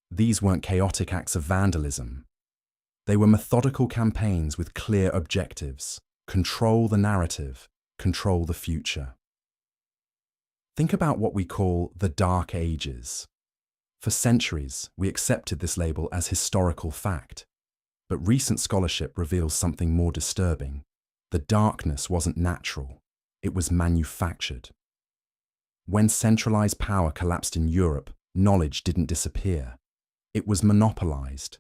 These weren't chaotic acts of vandalism. They were methodical campaigns with clear objectives: control the narrative, control the future. Think about what we call the Dark Ages. For centuries, we accepted this label as historical fact. But recent scholarship reveals something more disturbing. The darkness wasn't natural, it was manufactured. When centralized power collapsed in Europe, knowledge didn't disappear. It was monopolized.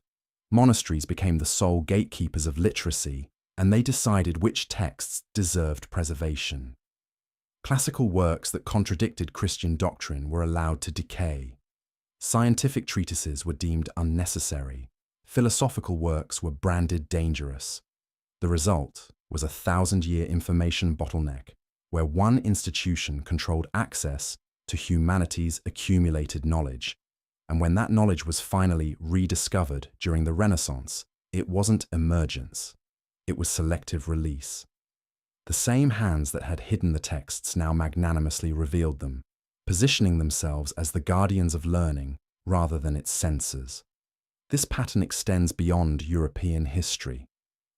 Monasteries became the sole gatekeepers of literacy, and they decided which texts deserved preservation. Classical works that contradicted Christian doctrine were allowed to decay. Scientific treatises were deemed unnecessary. Philosophical works were branded dangerous. The result was a 1,000-year information bottleneck, where one institution controlled access to humanity's accumulated knowledge. And when that knowledge was finally rediscovered during the Renaissance, it wasn't emergence, it was selective release. The same hands that had hidden the texts now magnanimously revealed them, positioning themselves as the guardians of learning rather than its censors. This pattern extends beyond European history.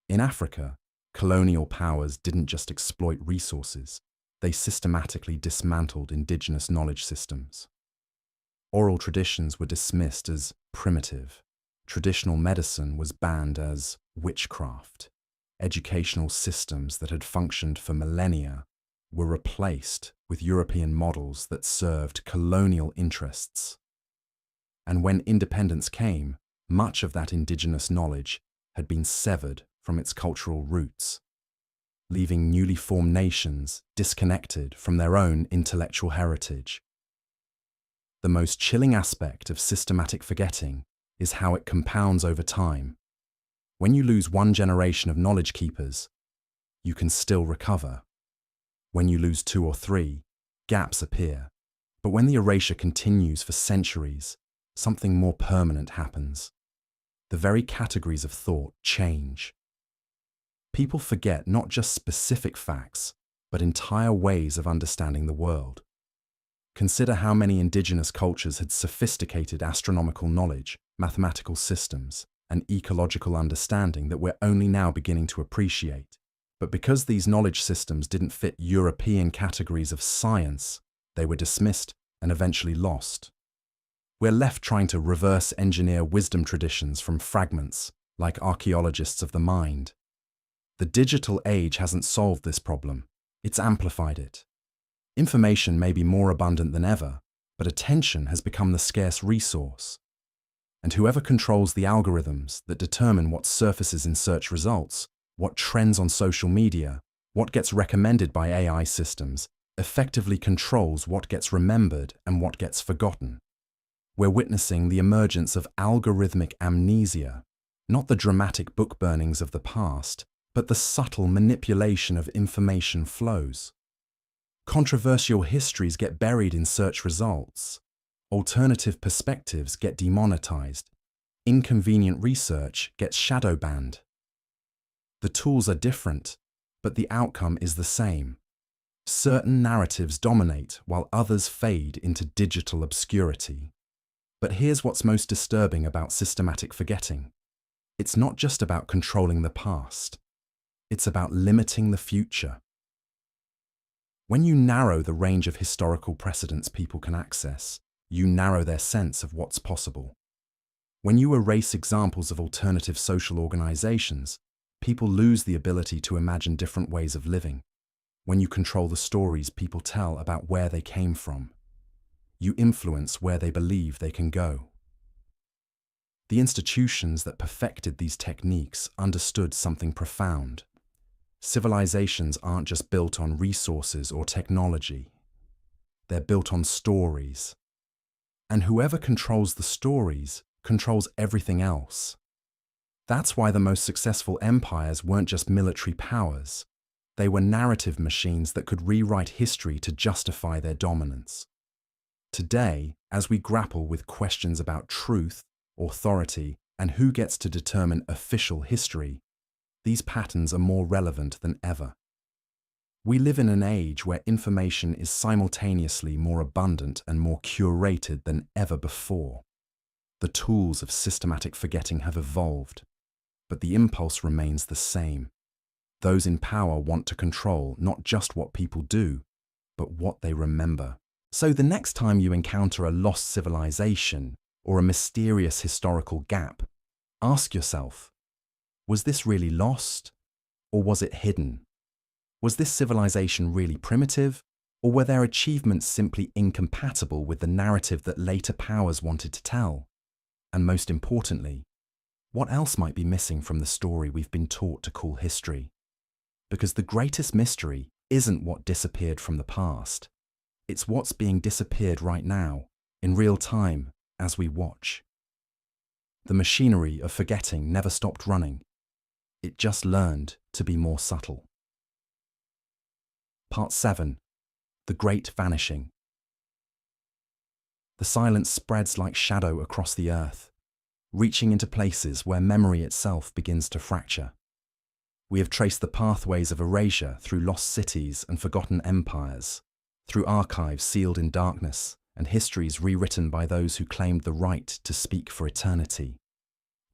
In Africa, colonial powers didn't just exploit resources, they systematically dismantled indigenous knowledge systems. Oral traditions were dismissed as primitive. Traditional medicine was banned as witchcraft. Educational systems that had functioned for millennia were replaced with European models that served colonial interests. And when independence came, much of that indigenous knowledge had been severed from its cultural roots, leaving newly formed nations disconnected from their own intellectual heritage. The most chilling aspect of systematic forgetting is how it compounds over time. When you lose one generation of knowledge keepers, you can still recover. When you lose 2 or 3, gaps appear. But when the erasure continues for centuries, something more permanent happens. The very categories of thought change. People forget not just specific facts, but entire ways of understanding the world. Consider how many indigenous cultures had sophisticated astronomical knowledge, mathematical systems, and ecological understanding that we're only now beginning to appreciate. But because these knowledge systems didn't fit European categories of science, they were dismissed and eventually lost. We're left trying to reverse engineer wisdom traditions from fragments, like archaeologists of the mind. The digital age hasn't solved this problem, it's amplified it. Information may be more abundant than ever, but attention has become the scarce resource. And whoever controls the algorithms that determine what surfaces in search results, what trends on social media, what gets recommended by AI systems, effectively controls what gets remembered and what gets forgotten. We're witnessing the emergence of algorithmic amnesia, not the dramatic book burnings of the past, but the subtle manipulation of information flows. Controversial histories get buried in search results. Alternative perspectives get demonetized. Inconvenient research gets shadow banned. The tools are different, but the outcome is the same. Certain narratives dominate while others fade into digital obscurity. But here's what's most disturbing about systematic forgetting. It's not just about controlling the past. It's about limiting the future. When you narrow the range of historical precedents people can access, you narrow their sense of what's possible. When you erase examples of alternative social organizations, people lose the ability to imagine different ways of living. When you control the stories people tell about where they came from, you influence where they believe they can go. The institutions that perfected these techniques understood something profound. Civilizations aren't just built on resources or technology. They're built on stories. And whoever controls the stories controls everything else. That's why the most successful empires weren't just military powers. They were narrative machines that could rewrite history to justify their dominance. Today, as we grapple with questions about truth, authority, and who gets to determine official history, these patterns are more relevant than ever. We live in an age where information is simultaneously more abundant and more curated than ever before. The tools of systematic forgetting have evolved, but the impulse remains the same. Those in power want to control not just what people do, but what they remember. So the next time you encounter a lost civilization or a mysterious historical gap, ask yourself, was this really lost, or was it hidden? Was this civilization really primitive, or were their achievements simply incompatible with the narrative that later powers wanted to tell? And most importantly, what else might be missing from the story we've been taught to call history? Because the greatest mystery isn't what disappeared from the past. It's what's being disappeared right now, in real time, as we watch. The machinery of forgetting never stopped running. It just learned to be more subtle. Part 7. The Great Vanishing. The silence spreads like shadow across the earth, reaching into places where memory itself begins to fracture. We have traced the pathways of erasure through lost cities and forgotten empires, through archives sealed in darkness and histories rewritten by those who claimed the right to speak for eternity.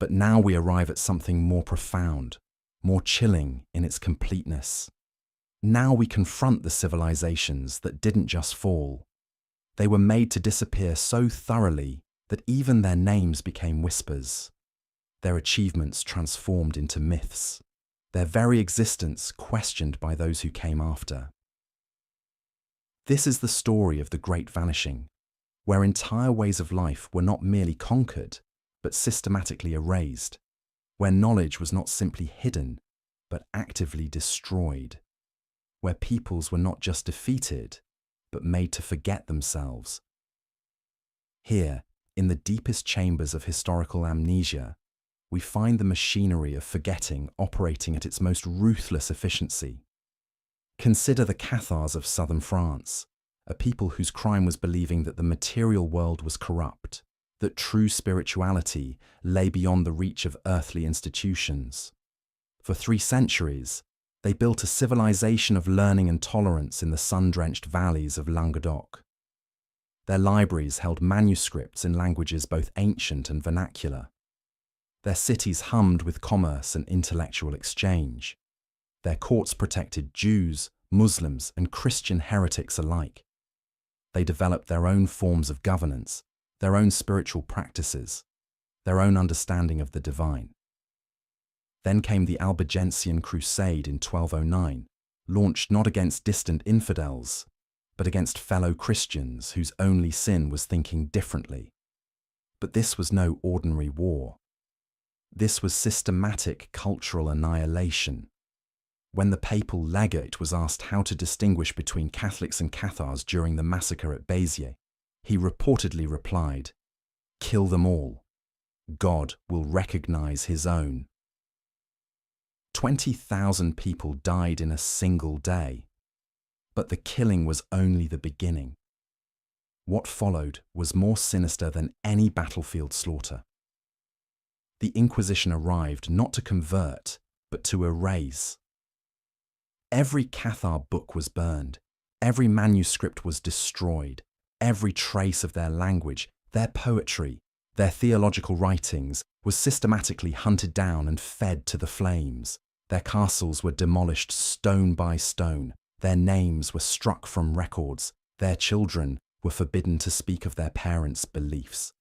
But now we arrive at something more profound, more chilling in its completeness. Now we confront the civilizations that didn't just fall. They were made to disappear so thoroughly that even their names became whispers. Their achievements transformed into myths. Their very existence questioned by those who came after. This is the story of the Great Vanishing, where entire ways of life were not merely conquered, but systematically erased, where knowledge was not simply hidden, but actively destroyed, where peoples were not just defeated, but made to forget themselves. Here, in the deepest chambers of historical amnesia, we find the machinery of forgetting operating at its most ruthless efficiency. Consider the Cathars of southern France, a people whose crime was believing that the material world was corrupt, that true spirituality lay beyond the reach of earthly institutions. For 3 centuries, they built a civilization of learning and tolerance in the sun-drenched valleys of Languedoc. Their libraries held manuscripts in languages both ancient and vernacular. Their cities hummed with commerce and intellectual exchange. Their courts protected Jews, Muslims, and Christian heretics alike. They developed their own forms of governance, their own spiritual practices, their own understanding of the divine. Then came the Albigensian Crusade in 1209, launched not against distant infidels, but against fellow Christians whose only sin was thinking differently. But this was no ordinary war. This was systematic cultural annihilation. When the papal legate was asked how to distinguish between Catholics and Cathars during the massacre at Béziers, he reportedly replied, "Kill them all. God will recognize his own." 20,000 people died in a single day. But the killing was only the beginning. What followed was more sinister than any battlefield slaughter. The Inquisition arrived not to convert, but to erase. Every Cathar book was burned, every manuscript was destroyed, every trace of their language, their poetry, their theological writings was systematically hunted down and fed to the flames. Their castles were demolished stone by stone. Their names were struck from records. Their children were forbidden to speak of their parents' beliefs.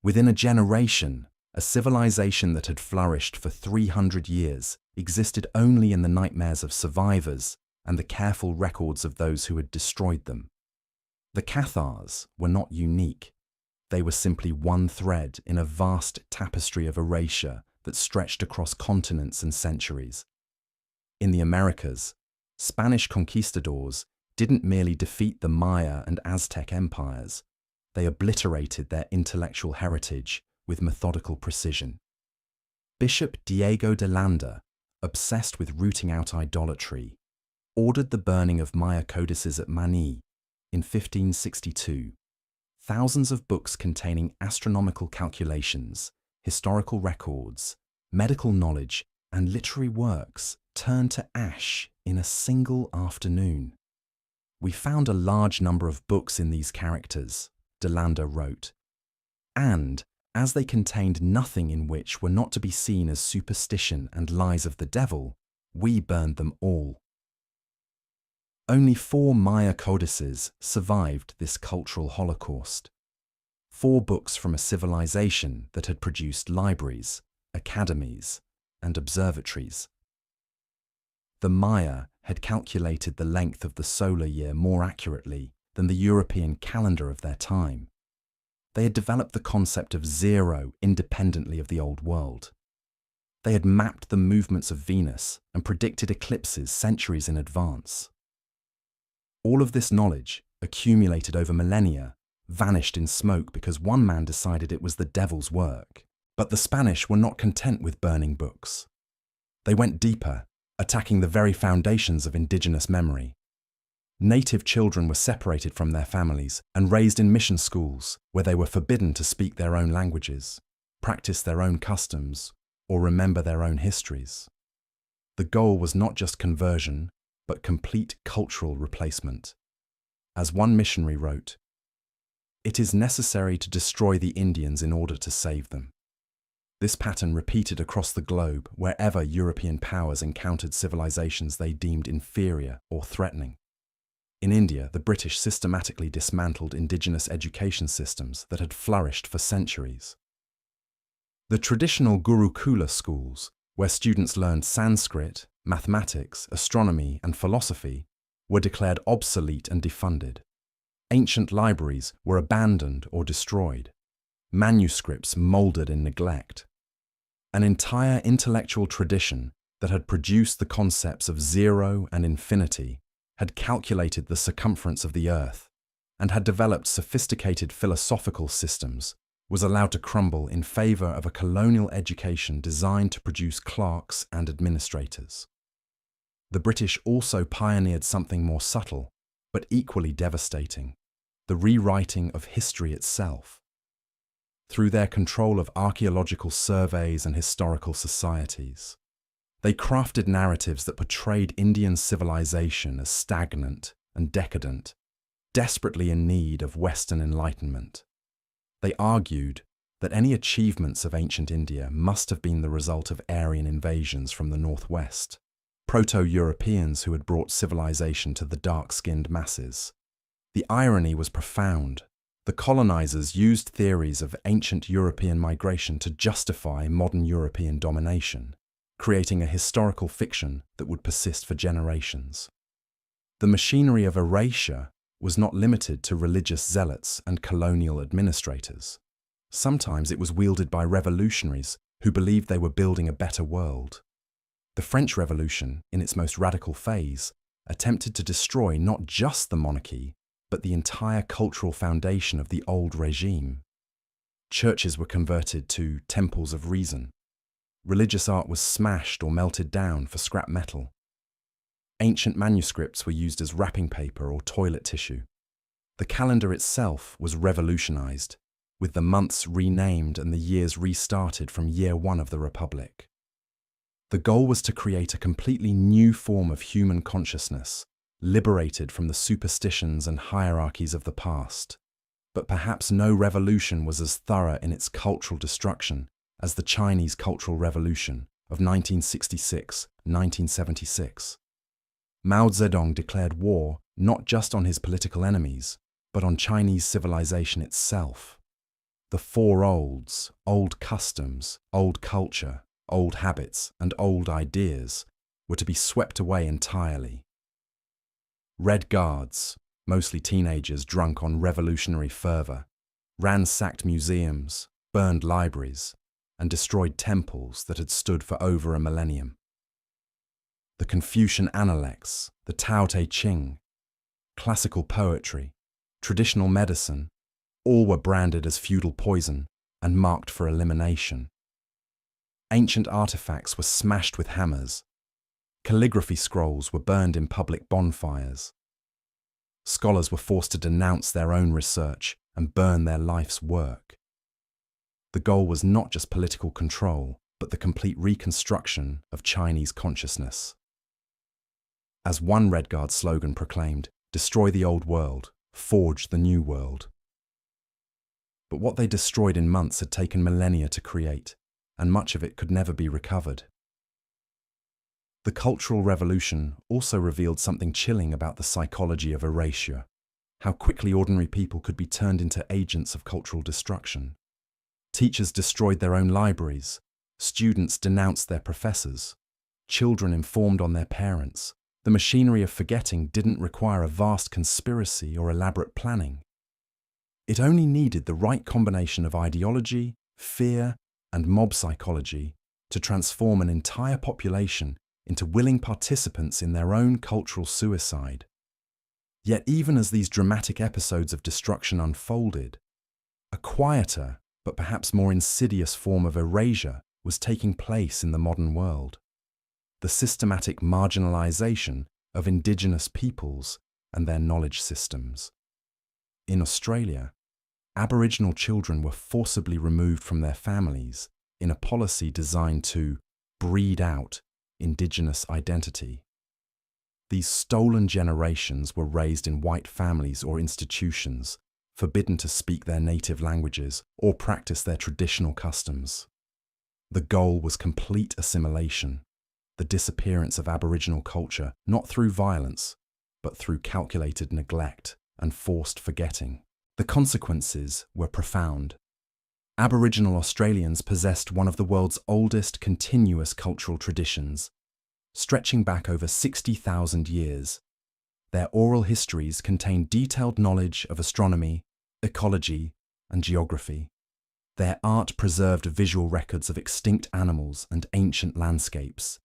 Within a generation, a civilization that had flourished for 300 years existed only in the nightmares of survivors and the careful records of those who had destroyed them. The Cathars were not unique. They were simply one thread in a vast tapestry of erasure that stretched across continents and centuries. In the Americas, Spanish conquistadors didn't merely defeat the Maya and Aztec empires, they obliterated their intellectual heritage with methodical precision. Bishop Diego de Landa, obsessed with rooting out idolatry, ordered the burning of Maya codices at Mani in 1562. Thousands of books containing astronomical calculations, historical records, medical knowledge, and literary works turned to ash in a single afternoon. "We found a large number of books in these characters," de Landa wrote, "and, as they contained nothing in which were not to be seen as superstition and lies of the devil, we burned them all." Only 4 Maya codices survived this cultural holocaust. 4 books from a civilization that had produced libraries, academies, and observatories. The Maya had calculated the length of the solar year more accurately than the European calendar of their time. They had developed the concept of zero independently of the old world. They had mapped the movements of Venus and predicted eclipses centuries in advance. All of this knowledge, accumulated over millennia, vanished in smoke because one man decided it was the devil's work. But the Spanish were not content with burning books. They went deeper, attacking the very foundations of indigenous memory. Native children were separated from their families and raised in mission schools where they were forbidden to speak their own languages, practice their own customs, or remember their own histories. The goal was not just conversion, but complete cultural replacement. As one missionary wrote, "It is necessary to destroy the Indians in order to save them." This pattern repeated across the globe wherever European powers encountered civilizations they deemed inferior or threatening. In India, the British systematically dismantled indigenous education systems that had flourished for centuries. The traditional Gurukula schools, where students learned Sanskrit, mathematics, astronomy, and philosophy, were declared obsolete and defunded. Ancient libraries were abandoned or destroyed. Manuscripts mouldered in neglect. An entire intellectual tradition that had produced the concepts of zero and infinity, had calculated the circumference of the earth, and had developed sophisticated philosophical systems, was allowed to crumble in favor of a colonial education designed to produce clerks and administrators. The British also pioneered something more subtle, but equally devastating: the rewriting of history itself. Through their control of archaeological surveys and historical societies, they crafted narratives that portrayed Indian civilization as stagnant and decadent, desperately in need of Western enlightenment. They argued that any achievements of ancient India must have been the result of Aryan invasions from the northwest, Proto-Europeans who had brought civilization to the dark-skinned masses. The irony was profound. The colonizers used theories of ancient European migration to justify modern European domination, creating a historical fiction that would persist for generations. The machinery of erasure was not limited to religious zealots and colonial administrators. Sometimes it was wielded by revolutionaries who believed they were building a better world. The French Revolution, in its most radical phase, attempted to destroy not just the monarchy, but the entire cultural foundation of the old regime. Churches were converted to temples of reason. Religious art was smashed or melted down for scrap metal. Ancient manuscripts were used as wrapping paper or toilet tissue. The calendar itself was revolutionized, with the months renamed and the years restarted from year one of the Republic. The goal was to create a completely new form of human consciousness, liberated from the superstitions and hierarchies of the past. But perhaps no revolution was as thorough in its cultural destruction as the Chinese Cultural Revolution of 1966-1976. Mao Zedong declared war not just on his political enemies, but on Chinese civilization itself. The four olds, old customs, old culture, old habits, and old ideas were to be swept away entirely. Red Guards, mostly teenagers drunk on revolutionary fervor, ransacked museums, burned libraries, and destroyed temples that had stood for over a millennium. The Confucian Analects, the Tao Te Ching, classical poetry, traditional medicine, all were branded as feudal poison and marked for elimination. Ancient artifacts were smashed with hammers. Calligraphy scrolls were burned in public bonfires. Scholars were forced to denounce their own research and burn their life's work. The goal was not just political control, but the complete reconstruction of Chinese consciousness. As one Red Guard slogan proclaimed, "Destroy the old world, forge the new world." But what they destroyed in months had taken millennia to create, and much of it could never be recovered. The Cultural Revolution also revealed something chilling about the psychology of erasure, how quickly ordinary people could be turned into agents of cultural destruction. Teachers destroyed their own libraries, students denounced their professors, children informed on their parents. The machinery of forgetting didn't require a vast conspiracy or elaborate planning. It only needed the right combination of ideology, fear, and mob psychology to transform an entire population into willing participants in their own cultural suicide. Yet even as these dramatic episodes of destruction unfolded, a quieter but perhaps more insidious form of erasure was taking place in the modern world: the systematic marginalization of indigenous peoples and their knowledge systems. In Australia, Aboriginal children were forcibly removed from their families in a policy designed to breed out Indigenous identity. These stolen generations were raised in white families or institutions, forbidden to speak their native languages or practice their traditional customs. The goal was complete assimilation, the disappearance of Aboriginal culture not through violence, but through calculated neglect and forced forgetting. The consequences were profound. Aboriginal Australians possessed one of the world's oldest continuous cultural traditions, stretching back over 60,000 years. Their oral histories contain detailed knowledge of astronomy, ecology, and geography. Their art preserved visual records of extinct animals and ancient landscapes.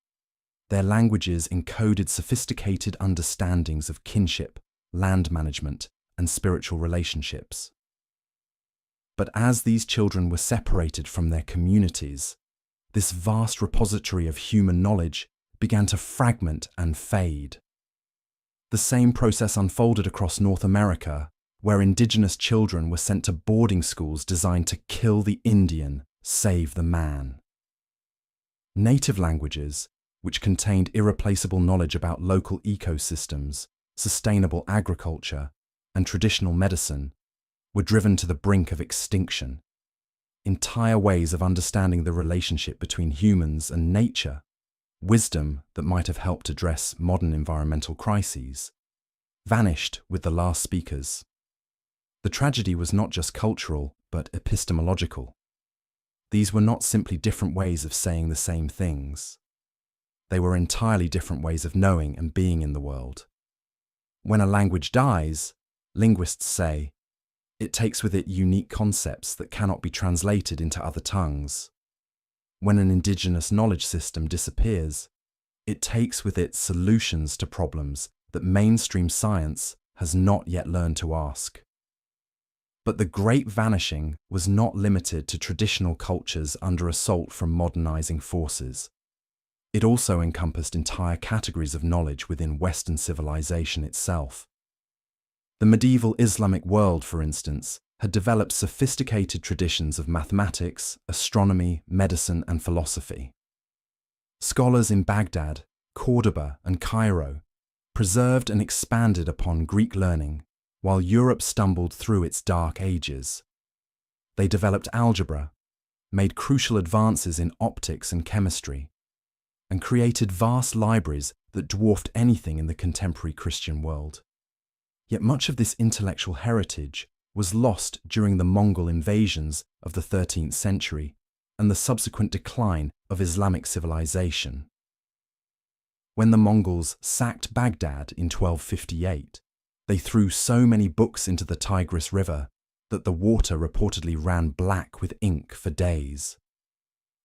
Their languages encoded sophisticated understandings of kinship, land management, and spiritual relationships. But as these children were separated from their communities, this vast repository of human knowledge began to fragment and fade. The same process unfolded across North America, where indigenous children were sent to boarding schools designed to kill the Indian, save the man. Native languages, which contained irreplaceable knowledge about local ecosystems, sustainable agriculture, and traditional medicine, were driven to the brink of extinction. Entire ways of understanding the relationship between humans and nature wisdom that might have helped address modern environmental crises, vanished with the last speakers. The tragedy was not just cultural, but epistemological. These were not simply different ways of saying the same things. They were entirely different ways of knowing and being in the world. When a language dies, linguists say, it takes with it unique concepts that cannot be translated into other tongues. When an indigenous knowledge system disappears, it takes with it solutions to problems that mainstream science has not yet learned to ask. But the Great Vanishing was not limited to traditional cultures under assault from modernizing forces. It also encompassed entire categories of knowledge within Western civilization itself. The medieval Islamic world, for instance, had developed sophisticated traditions of mathematics, astronomy, medicine, and philosophy. Scholars in Baghdad, Cordoba, and Cairo preserved and expanded upon Greek learning, while Europe stumbled through its dark ages. They developed algebra, made crucial advances in optics and chemistry, and created vast libraries that dwarfed anything in the contemporary Christian world. Yet much of this intellectual heritage was lost during the Mongol invasions of the 13th century and the subsequent decline of Islamic civilization. When the Mongols sacked Baghdad in 1258, they threw so many books into the Tigris River that the water reportedly ran black with ink for days.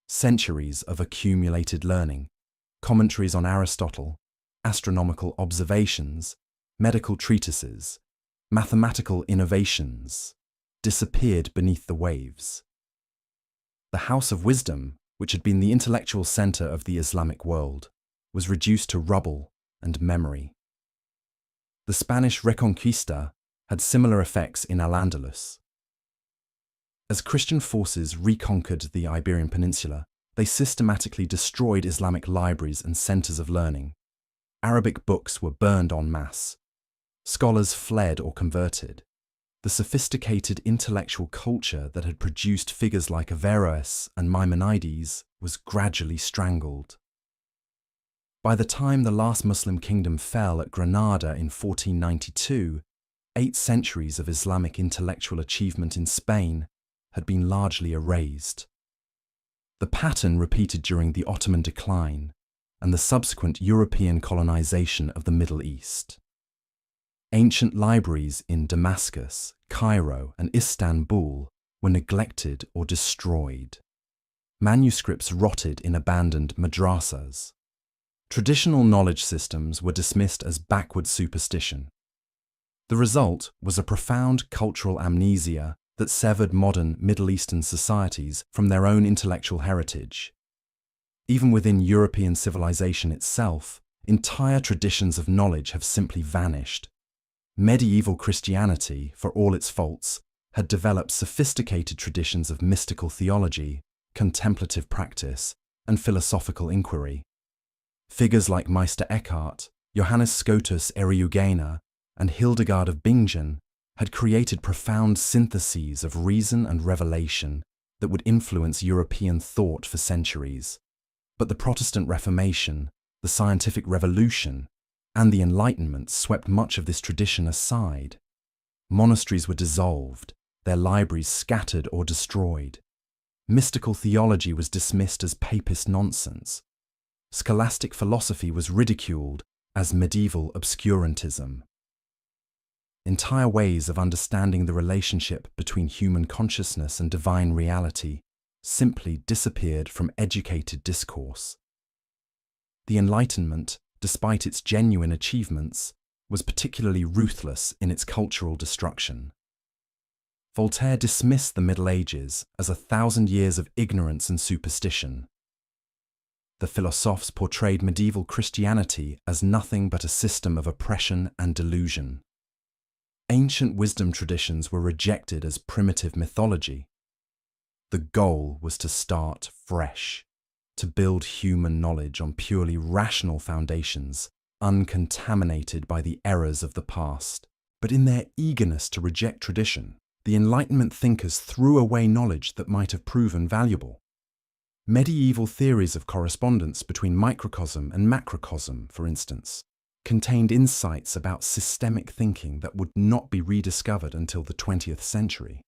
Centuries of accumulated learning, commentaries on Aristotle, astronomical observations, medical treatises, mathematical innovations, disappeared beneath the waves. The House of Wisdom, which had been the intellectual center of the Islamic world, was reduced to rubble and memory. The Spanish Reconquista had similar effects in Al-Andalus. As Christian forces reconquered the Iberian Peninsula, they systematically destroyed Islamic libraries and centers of learning. Arabic books were burned en masse. Scholars fled or converted. The sophisticated intellectual culture that had produced figures like Averroes and Maimonides was gradually strangled. By the time the last Muslim kingdom fell at Granada in 1492, 8 centuries of Islamic intellectual achievement in Spain had been largely erased. The pattern repeated during the Ottoman decline and the subsequent European colonization of the Middle East. Ancient libraries in Damascus, Cairo, and Istanbul were neglected or destroyed. Manuscripts rotted in abandoned madrasas. Traditional knowledge systems were dismissed as backward superstition. The result was a profound cultural amnesia that severed modern Middle Eastern societies from their own intellectual heritage. Even within European civilization itself, entire traditions of knowledge have simply vanished. Medieval Christianity, for all its faults, had developed sophisticated traditions of mystical theology, contemplative practice, and philosophical inquiry. Figures like Meister Eckhart, Johannes Scotus Eriugena, and Hildegard of Bingen had created profound syntheses of reason and revelation that would influence European thought for centuries. But the Protestant Reformation, the Scientific Revolution, and the Enlightenment swept much of this tradition aside. Monasteries were dissolved, their libraries scattered or destroyed. Mystical theology was dismissed as papist nonsense. Scholastic philosophy was ridiculed as medieval obscurantism. Entire ways of understanding the relationship between human consciousness and divine reality simply disappeared from educated discourse. The Enlightenment, despite its genuine achievements, was particularly ruthless in its cultural destruction. Voltaire dismissed the Middle Ages as 1,000 years of ignorance and superstition. The philosophes portrayed medieval Christianity as nothing but a system of oppression and delusion. Ancient wisdom traditions were rejected as primitive mythology. The goal was to start fresh, to build human knowledge on purely rational foundations, uncontaminated by the errors of the past. But in their eagerness to reject tradition, the Enlightenment thinkers threw away knowledge that might have proven valuable. Medieval theories of correspondence between microcosm and macrocosm, for instance, contained insights about systemic thinking that would not be rediscovered until the 20th century.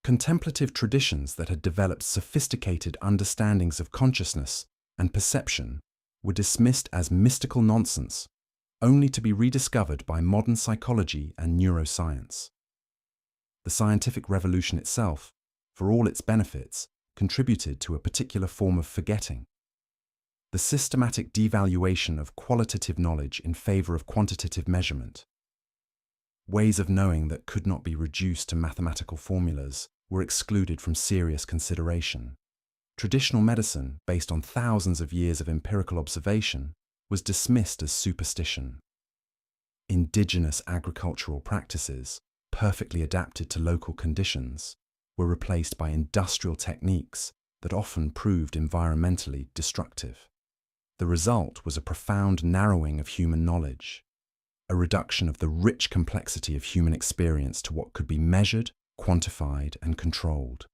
Contemplative traditions that had developed sophisticated understandings of consciousness and perception were dismissed as mystical nonsense, only to be rediscovered by modern psychology and neuroscience. The scientific revolution itself, for all its benefits, contributed to a particular form of forgetting. The systematic devaluation of qualitative knowledge in favor of quantitative measurement. Ways of knowing that could not be reduced to mathematical formulas were excluded from serious consideration. Traditional medicine, based on thousands of years of empirical observation, was dismissed as superstition. Indigenous agricultural practices, perfectly adapted to local conditions, were replaced by industrial techniques that often proved environmentally destructive. The result was a profound narrowing of human knowledge, a reduction of the rich complexity of human experience to what could be measured, quantified, and controlled.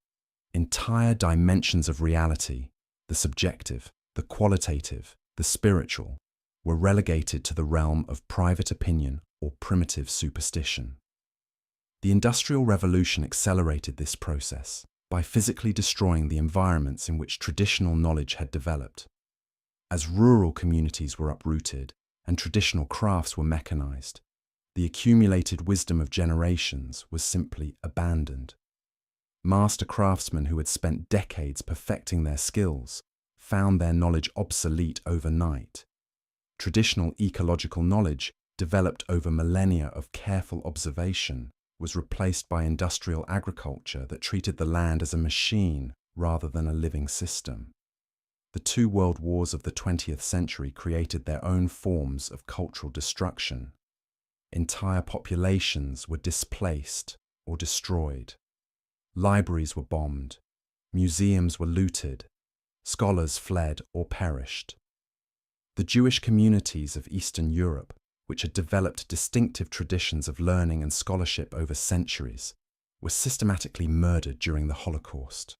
Entire dimensions of reality, the subjective, the qualitative, the spiritual, were relegated to the realm of private opinion or primitive superstition. The Industrial Revolution accelerated this process by physically destroying the environments in which traditional knowledge had developed. As rural communities were uprooted and traditional crafts were mechanized, the accumulated wisdom of generations was simply abandoned. Master craftsmen who had spent decades perfecting their skills found their knowledge obsolete overnight. Traditional ecological knowledge, developed over millennia of careful observation, was replaced by industrial agriculture that treated the land as a machine rather than a living system. The two world wars of the 20th century created their own forms of cultural destruction. Entire populations were displaced or destroyed. Libraries were bombed. Museums were looted. Scholars fled or perished. The Jewish communities of Eastern Europe, which had developed distinctive traditions of learning and scholarship over centuries, were systematically murdered during the Holocaust.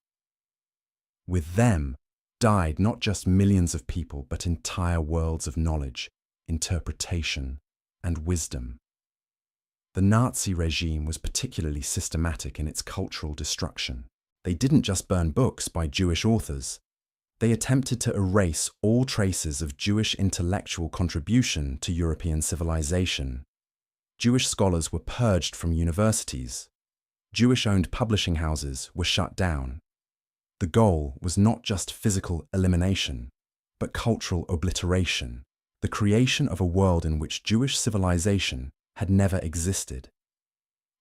With them died not just millions of people, but entire worlds of knowledge, interpretation, and wisdom. The Nazi regime was particularly systematic in its cultural destruction. They didn't just burn books by Jewish authors. They attempted to erase all traces of Jewish intellectual contribution to European civilization. Jewish scholars were purged from universities. Jewish-owned publishing houses were shut down. The goal was not just physical elimination, but cultural obliteration, the creation of a world in which Jewish civilization had never existed.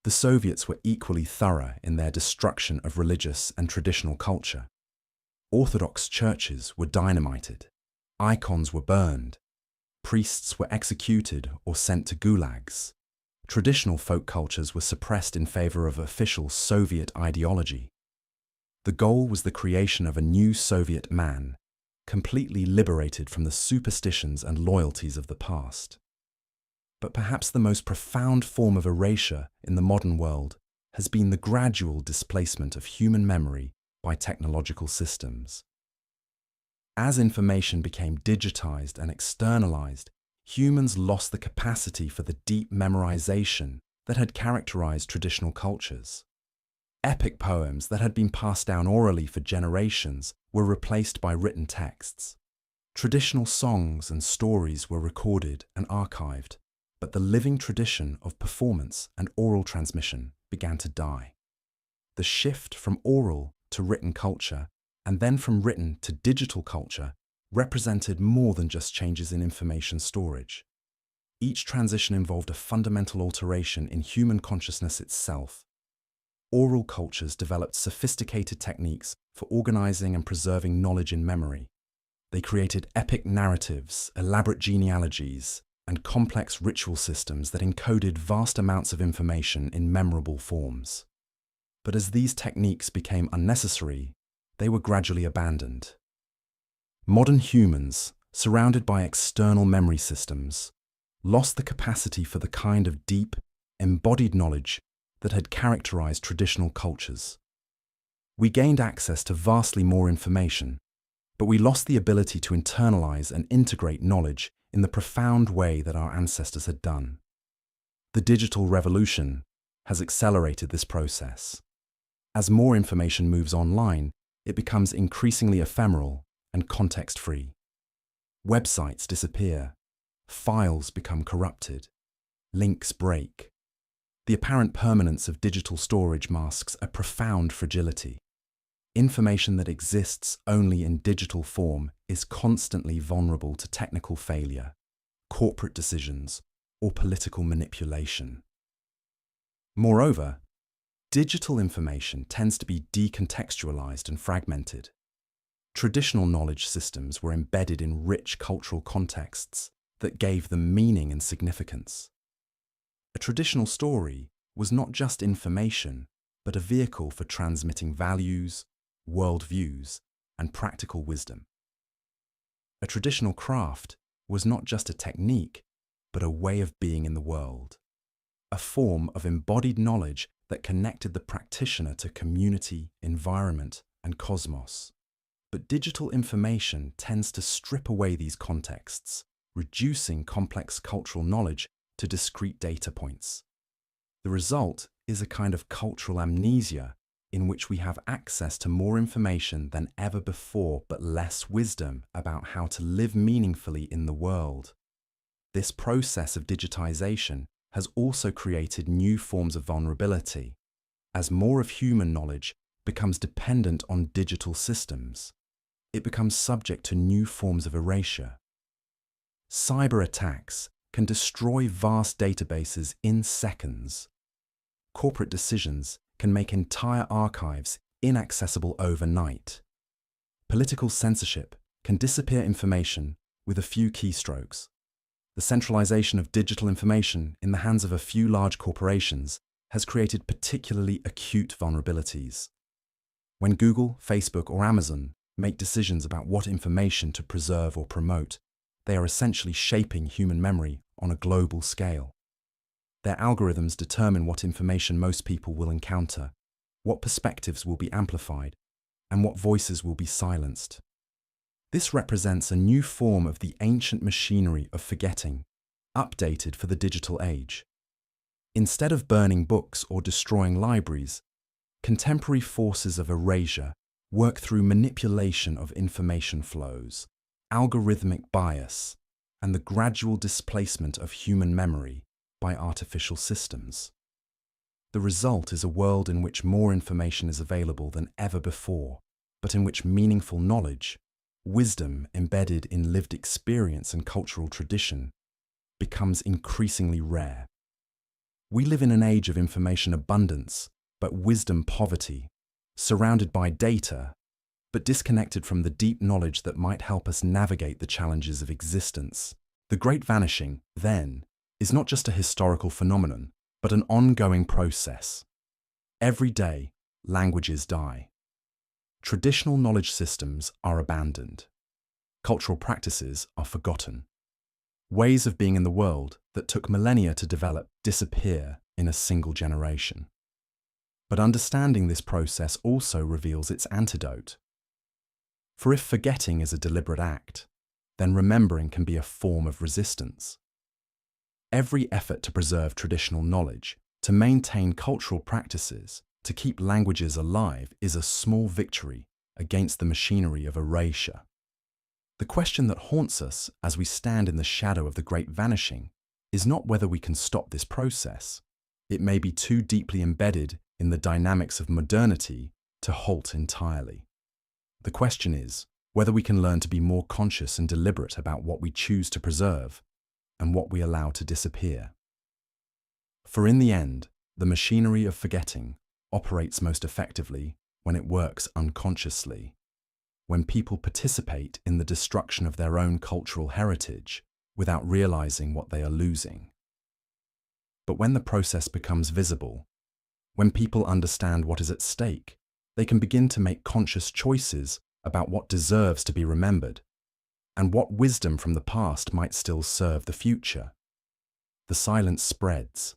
The Soviets were equally thorough in their destruction of religious and traditional culture. Orthodox churches were dynamited, icons were burned, priests were executed or sent to gulags. Traditional folk cultures were suppressed in favor of official Soviet ideology. The goal was the creation of a new Soviet man, completely liberated from the superstitions and loyalties of the past. But perhaps the most profound form of erasure in the modern world has been the gradual displacement of human memory by technological systems. As information became digitized and externalized, humans lost the capacity for the deep memorization that had characterized traditional cultures. Epic poems that had been passed down orally for generations were replaced by written texts. Traditional songs and stories were recorded and archived, but the living tradition of performance and oral transmission began to die. The shift from oral to written culture, and then from written to digital culture, represented more than just changes in information storage. Each transition involved a fundamental alteration in human consciousness itself. Oral cultures developed sophisticated techniques for organizing and preserving knowledge in memory. They created epic narratives, elaborate genealogies, and complex ritual systems that encoded vast amounts of information in memorable forms. But as these techniques became unnecessary, they were gradually abandoned. Modern humans, surrounded by external memory systems, lost the capacity for the kind of deep, embodied knowledge that had characterized traditional cultures. We gained access to vastly more information, but we lost the ability to internalize and integrate knowledge in the profound way that our ancestors had done. The digital revolution has accelerated this process. As more information moves online, it becomes increasingly ephemeral and context-free. Websites disappear, files become corrupted, links break. The apparent permanence of digital storage masks a profound fragility. Information that exists only in digital form is constantly vulnerable to technical failure, corporate decisions, or political manipulation. Moreover, digital information tends to be decontextualized and fragmented. Traditional knowledge systems were embedded in rich cultural contexts that gave them meaning and significance. A traditional story was not just information, but a vehicle for transmitting values, worldviews, and practical wisdom. A traditional craft was not just a technique, but a way of being in the world, a form of embodied knowledge that connected the practitioner to community, environment, and cosmos. But digital information tends to strip away these contexts, reducing complex cultural knowledge to discrete data points. The result is a kind of cultural amnesia in which we have access to more information than ever before, but less wisdom about how to live meaningfully in the world. This process of digitization has also created new forms of vulnerability, as more of human knowledge becomes dependent on digital systems. It becomes subject to new forms of erasure. Cyber attacks can destroy vast databases in seconds. Corporate decisions can make entire archives inaccessible overnight. Political censorship can disappear information with a few keystrokes. The centralization of digital information in the hands of a few large corporations has created particularly acute vulnerabilities. When Google, Facebook, or Amazon make decisions about what information to preserve or promote, they are essentially shaping human memory on a global scale. Their algorithms determine what information most people will encounter, what perspectives will be amplified, and what voices will be silenced. This represents a new form of the ancient machinery of forgetting, updated for the digital age. Instead of burning books or destroying libraries, contemporary forces of erasure work through manipulation of information flows, algorithmic bias, and the gradual displacement of human memory by artificial systems. The result is a world in which more information is available than ever before, but in which meaningful knowledge, wisdom embedded in lived experience and cultural tradition, becomes increasingly rare. We live in an age of information abundance, but wisdom poverty, surrounded by data, but disconnected from the deep knowledge that might help us navigate the challenges of existence. The Great Vanishing, then, is not just a historical phenomenon, but an ongoing process. Every day, languages die. Traditional knowledge systems are abandoned. Cultural practices are forgotten. Ways of being in the world that took millennia to develop disappear in a single generation. But understanding this process also reveals its antidote. For if forgetting is a deliberate act, then remembering can be a form of resistance. Every effort to preserve traditional knowledge, to maintain cultural practices, to keep languages alive is a small victory against the machinery of erasure. The question that haunts us as we stand in the shadow of the Great Vanishing is not whether we can stop this process. It may be too deeply embedded in the dynamics of modernity to halt entirely. The question is whether we can learn to be more conscious and deliberate about what we choose to preserve and what we allow to disappear. For in the end, the machinery of forgetting operates most effectively when it works unconsciously, when people participate in the destruction of their own cultural heritage without realizing what they are losing. But when the process becomes visible, when people understand what is at stake, they can begin to make conscious choices about what deserves to be remembered and what wisdom from the past might still serve the future. The silence spreads,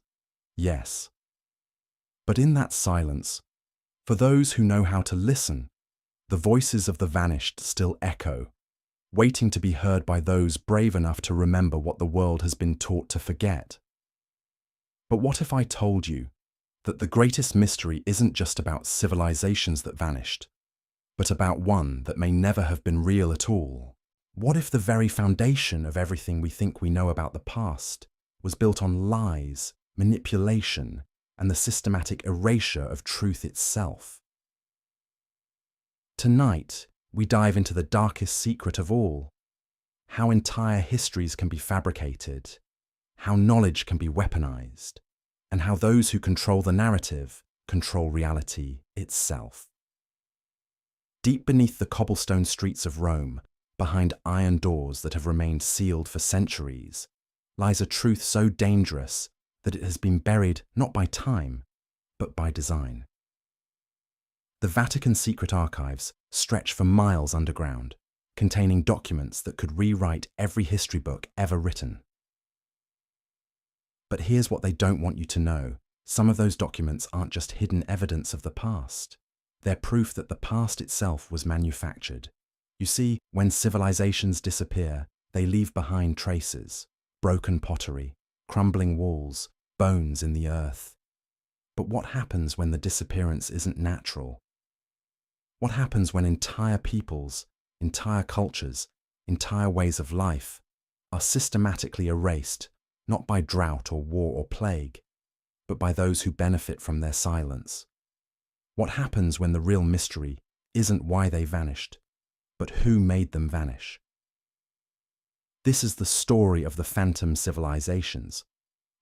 yes. But in that silence, For those who know how to listen, the voices of the vanished still echo, waiting to be heard by those brave enough to remember what the world has been taught to forget. But what if I told you that the greatest mystery isn't just about civilizations that vanished, but about one that may never have been real at all? What if the very foundation of everything we think we know about the past was built on lies, manipulation, and the systematic erasure of truth itself? Tonight, we dive into the darkest secret of all: how entire histories can be fabricated, how knowledge can be weaponized, and how those who control the narrative control reality itself. Deep beneath the cobblestone streets of Rome, behind iron doors that have remained sealed for centuries, lies a truth so dangerous that it has been buried not by time, but by design. The Vatican secret archives stretch for miles underground, containing documents that could rewrite every history book ever written. But here's what they don't want you to know. Some of those documents aren't just hidden evidence of the past. They're proof that the past itself was manufactured. You see, when civilizations disappear, they leave behind traces: broken pottery, crumbling walls, bones in the earth. But what happens when the disappearance isn't natural? What happens when entire peoples, entire cultures, entire ways of life are systematically erased, not by drought or war or plague, but by those who benefit from their silence? What happens when the real mystery isn't why they vanished, but who made them vanish? This is the story of the phantom civilizations,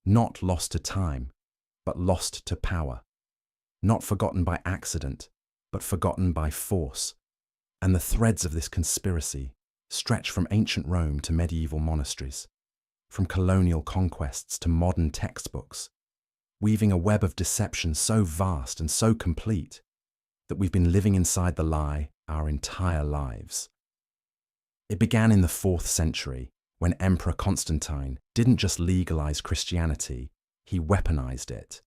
not lost to time, but lost to power, not forgotten by accident, but forgotten by force. And the threads of this conspiracy stretch from ancient Rome to medieval monasteries, from colonial conquests to modern textbooks, weaving a web of deception so vast and so complete that we've been living inside the lie our entire lives. It began in the 4th century, when Emperor Constantine didn't just legalize Christianity, he weaponized it.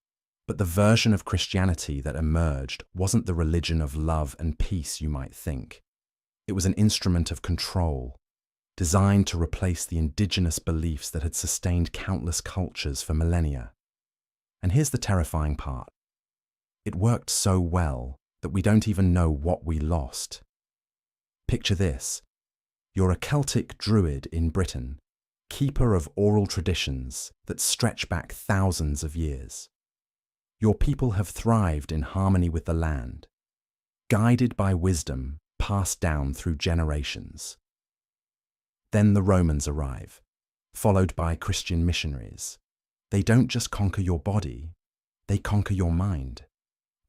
But the version of Christianity that emerged wasn't the religion of love and peace you might think. It was an instrument of control, designed to replace the indigenous beliefs that had sustained countless cultures for millennia. And here's the terrifying part. It worked so well that we don't even know what we lost. Picture this. You're a Celtic druid in Britain, keeper of oral traditions that stretch back thousands of years. Your people have thrived in harmony with the land, guided by wisdom passed down through generations. Then the Romans arrive, followed by Christian missionaries. They don't just conquer your body, they conquer your mind.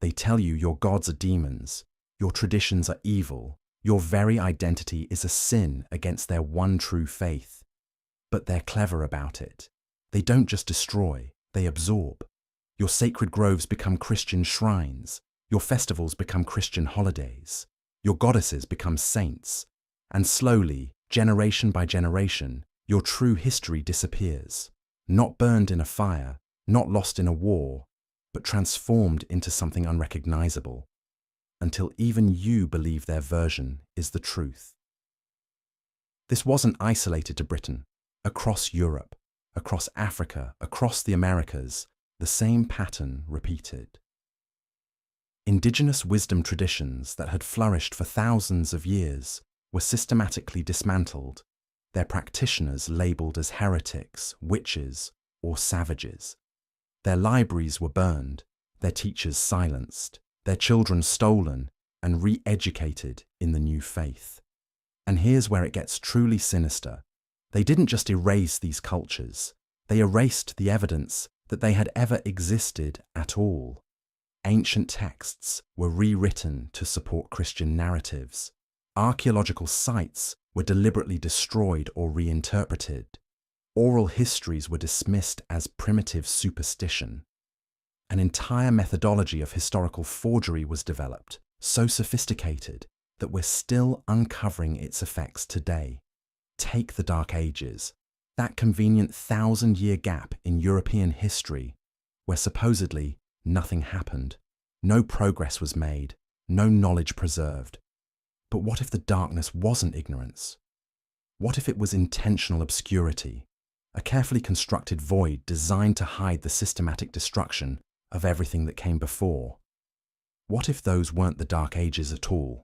They tell you your gods are demons, your traditions are evil, your very identity is a sin against their one true faith. But they're clever about it. They don't just destroy, they absorb. Your sacred groves become Christian shrines, your festivals become Christian holidays, your goddesses become saints, and slowly, generation by generation, your true history disappears, not burned in a fire, not lost in a war, but transformed into something unrecognizable, until even you believe their version is the truth. This wasn't isolated to Britain. Across Europe, across Africa, across the Americas, the same pattern repeated. Indigenous wisdom traditions that had flourished for thousands of years were systematically dismantled, their practitioners labelled as heretics, witches, or savages. Their libraries were burned, their teachers silenced, their children stolen and re-educated in the new faith. And here's where it gets truly sinister. They didn't just erase these cultures, they erased the evidence that they had ever existed at all. Ancient texts were rewritten to support Christian narratives. Archaeological sites were deliberately destroyed or reinterpreted. Oral histories were dismissed as primitive superstition. An entire methodology of historical forgery was developed, so sophisticated that we're still uncovering its effects today. Take the Dark Ages, that convenient 1,000-year gap in European history where supposedly nothing happened. No progress was made, no knowledge preserved. But what if the darkness wasn't ignorance? What if it was intentional obscurity, a carefully constructed void designed to hide the systematic destruction of everything that came before? What if those weren't the Dark Ages at all,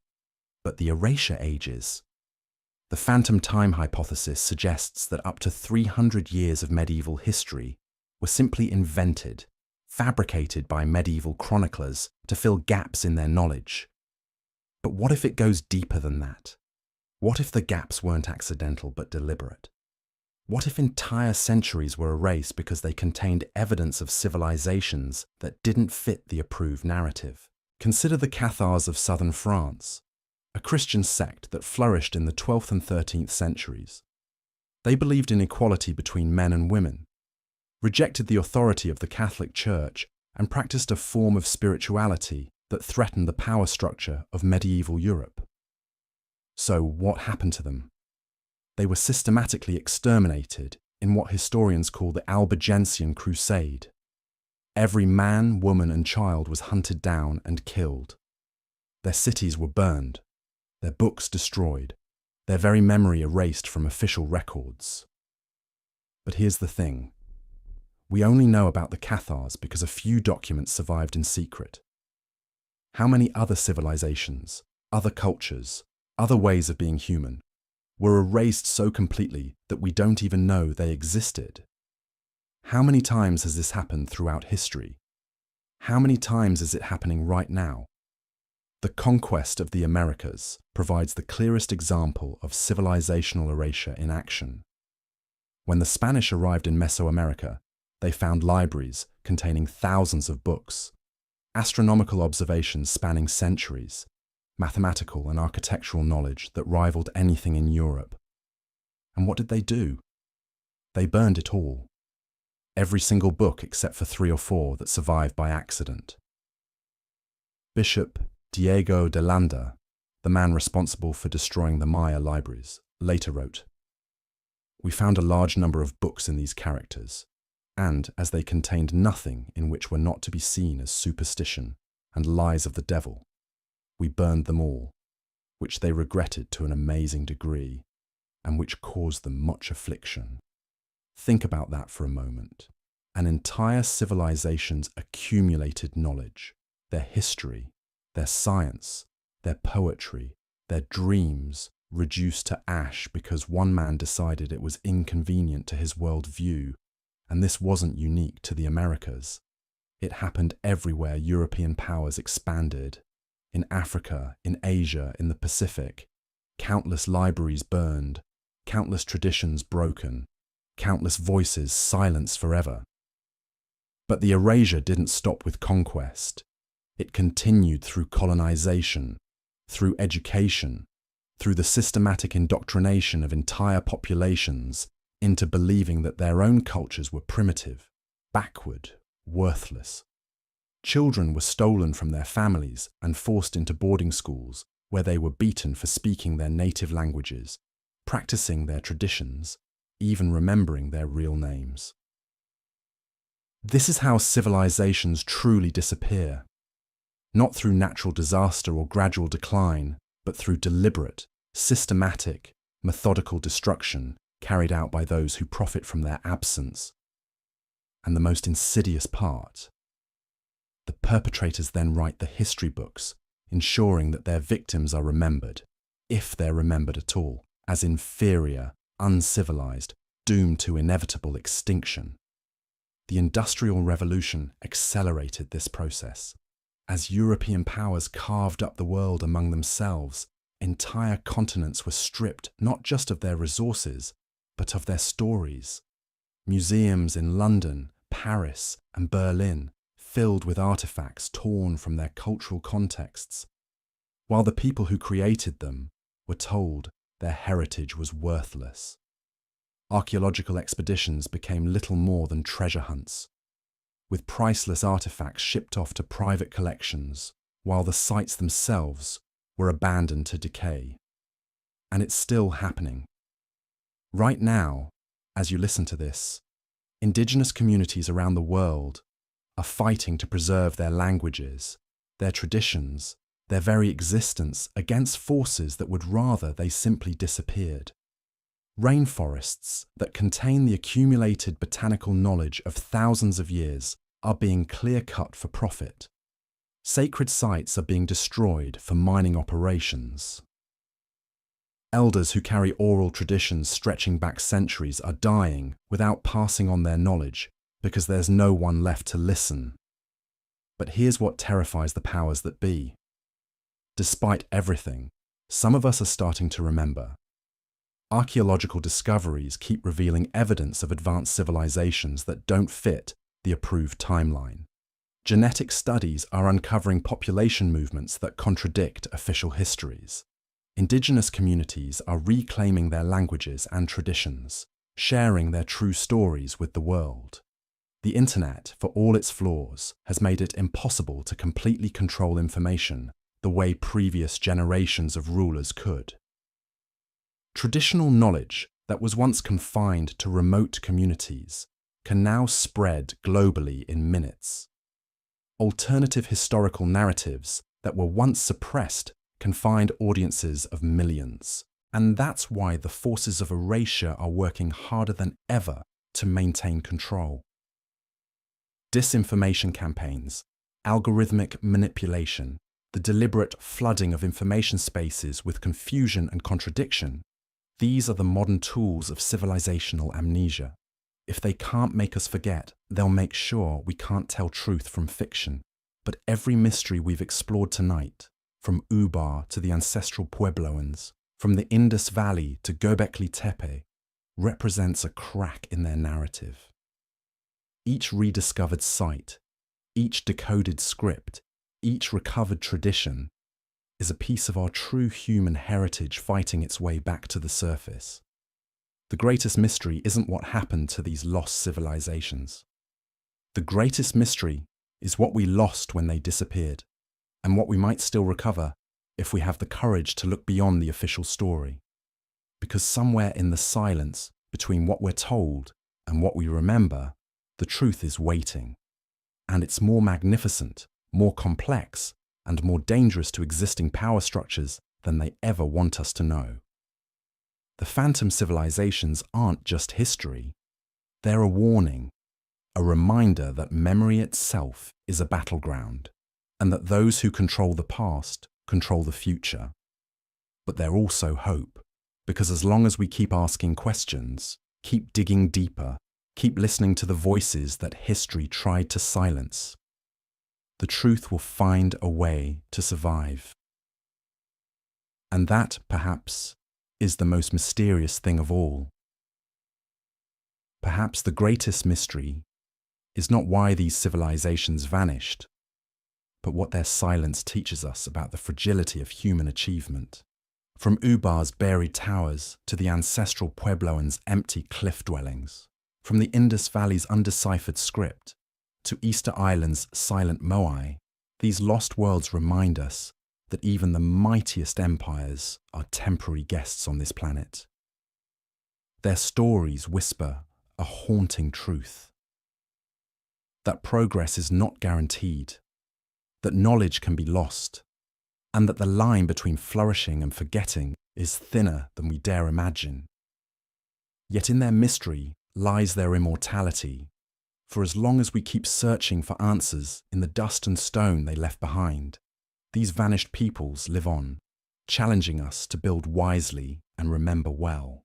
but the Erasure Ages? The phantom time hypothesis suggests that up to 300 years of medieval history were simply invented, fabricated by medieval chroniclers to fill gaps in their knowledge. But what if it goes deeper than that? What if the gaps weren't accidental but deliberate? What if entire centuries were erased because they contained evidence of civilizations that didn't fit the approved narrative? Consider the Cathars of southern France, a Christian sect that flourished in the 12th and 13th centuries. They believed in equality between men and women, rejected the authority of the Catholic Church, and practiced a form of spirituality that threatened the power structure of medieval Europe. So what happened to them? They were systematically exterminated in what historians call the Albigensian Crusade. Every man, woman, and child was hunted down and killed. Their cities were burned, their books destroyed, their very memory erased from official records. But here's the thing. We only know about the Cathars because a few documents survived in secret. How many other civilizations, other cultures, other ways of being human were erased so completely that we don't even know they existed? How many times has this happened throughout history? How many times is it happening right now? The conquest of the Americas provides the clearest example of civilizational erasure in action. When the Spanish arrived in Mesoamerica, they found libraries containing thousands of books, astronomical observations spanning centuries, mathematical and architectural knowledge that rivaled anything in Europe. And what did they do? They burned it all. Every single book except for 3 or 4 that survived by accident. Bishop Diego de Landa, the man responsible for destroying the Maya libraries, later wrote, "We found a large number of books in these characters, and as they contained nothing in which were not to be seen as superstition and lies of the devil, we burned them all, which they regretted to an amazing degree, and which caused them much affliction." Think about that for a moment. An entire civilization's accumulated knowledge, their history, their science, their poetry, their dreams, reduced to ash because one man decided it was inconvenient to his world view. And this wasn't unique to the Americas. It happened everywhere European powers expanded. In Africa, in Asia, in the Pacific, countless libraries burned, countless traditions broken, countless voices silenced forever. But the erasure didn't stop with conquest. It continued through colonization, through education, through the systematic indoctrination of entire populations into believing that their own cultures were primitive, backward, worthless. Children were stolen from their families and forced into boarding schools where they were beaten for speaking their native languages, practicing their traditions, even remembering their real names. This is how civilizations truly disappear. Not through natural disaster or gradual decline, but through deliberate, systematic, methodical destruction carried out by those who profit from their absence. And the most insidious part, the perpetrators then write the history books, ensuring that their victims are remembered, if they're remembered at all, as inferior, uncivilized, doomed to inevitable extinction. The Industrial Revolution accelerated this process. As European powers carved up the world among themselves, entire continents were stripped not just of their resources, but of their stories. Museums in London, Paris, and Berlin filled with artifacts torn from their cultural contexts, while the people who created them were told their heritage was worthless. Archaeological expeditions became little more than treasure hunts, with priceless artifacts shipped off to private collections, while the sites themselves were abandoned to decay. And it's still happening. Right now, as you listen to this, indigenous communities around the world are fighting to preserve their languages, their traditions, their very existence against forces that would rather they simply disappeared. Rainforests that contain the accumulated botanical knowledge of thousands of years are being clear-cut for profit. Sacred sites are being destroyed for mining operations. Elders who carry oral traditions stretching back centuries are dying without passing on their knowledge because there's no one left to listen. But here's what terrifies the powers that be. Despite everything, some of us are starting to remember. Archaeological discoveries keep revealing evidence of advanced civilizations that don't fit the approved timeline. Genetic studies are uncovering population movements that contradict official histories. Indigenous communities are reclaiming their languages and traditions, sharing their true stories with the world. The internet, for all its flaws, has made it impossible to completely control information the way previous generations of rulers could. Traditional knowledge that was once confined to remote communities can now spread globally in minutes. Alternative historical narratives that were once suppressed can find audiences of millions. And that's why the forces of erasure are working harder than ever to maintain control. Disinformation campaigns, algorithmic manipulation, the deliberate flooding of information spaces with confusion and contradiction, these are the modern tools of civilizational amnesia. If they can't make us forget, they'll make sure we can't tell truth from fiction. But every mystery we've explored tonight, from Ubar to the ancestral Puebloans, from the Indus Valley to Göbekli Tepe, represents a crack in their narrative. Each rediscovered site, each decoded script, each recovered tradition is a piece of our true human heritage fighting its way back to the surface. The greatest mystery isn't what happened to these lost civilizations. The greatest mystery is what we lost when they disappeared, and what we might still recover if we have the courage to look beyond the official story. Because somewhere in the silence between what we're told and what we remember, the truth is waiting. And it's more magnificent, more complex, and more dangerous to existing power structures than they ever want us to know. The phantom civilizations aren't just history. They're a warning, a reminder that memory itself is a battleground, and that those who control the past control the future. But they're also hope, because as long as we keep asking questions, keep digging deeper, keep listening to the voices that history tried to silence, the truth will find a way to survive. And that, perhaps, is the most mysterious thing of all. Perhaps the greatest mystery is not why these civilizations vanished, but what their silence teaches us about the fragility of human achievement. From Ubar's buried towers to the ancestral Puebloans' empty cliff dwellings, from the Indus Valley's undeciphered script to Easter Island's silent Moai, these lost worlds remind us that even the mightiest empires are temporary guests on this planet. Their stories whisper a haunting truth. That progress is not guaranteed, that knowledge can be lost, and that the line between flourishing and forgetting is thinner than we dare imagine. Yet in their mystery lies their immortality, for as long as we keep searching for answers in the dust and stone they left behind, these vanished peoples live on, challenging us to build wisely and remember well.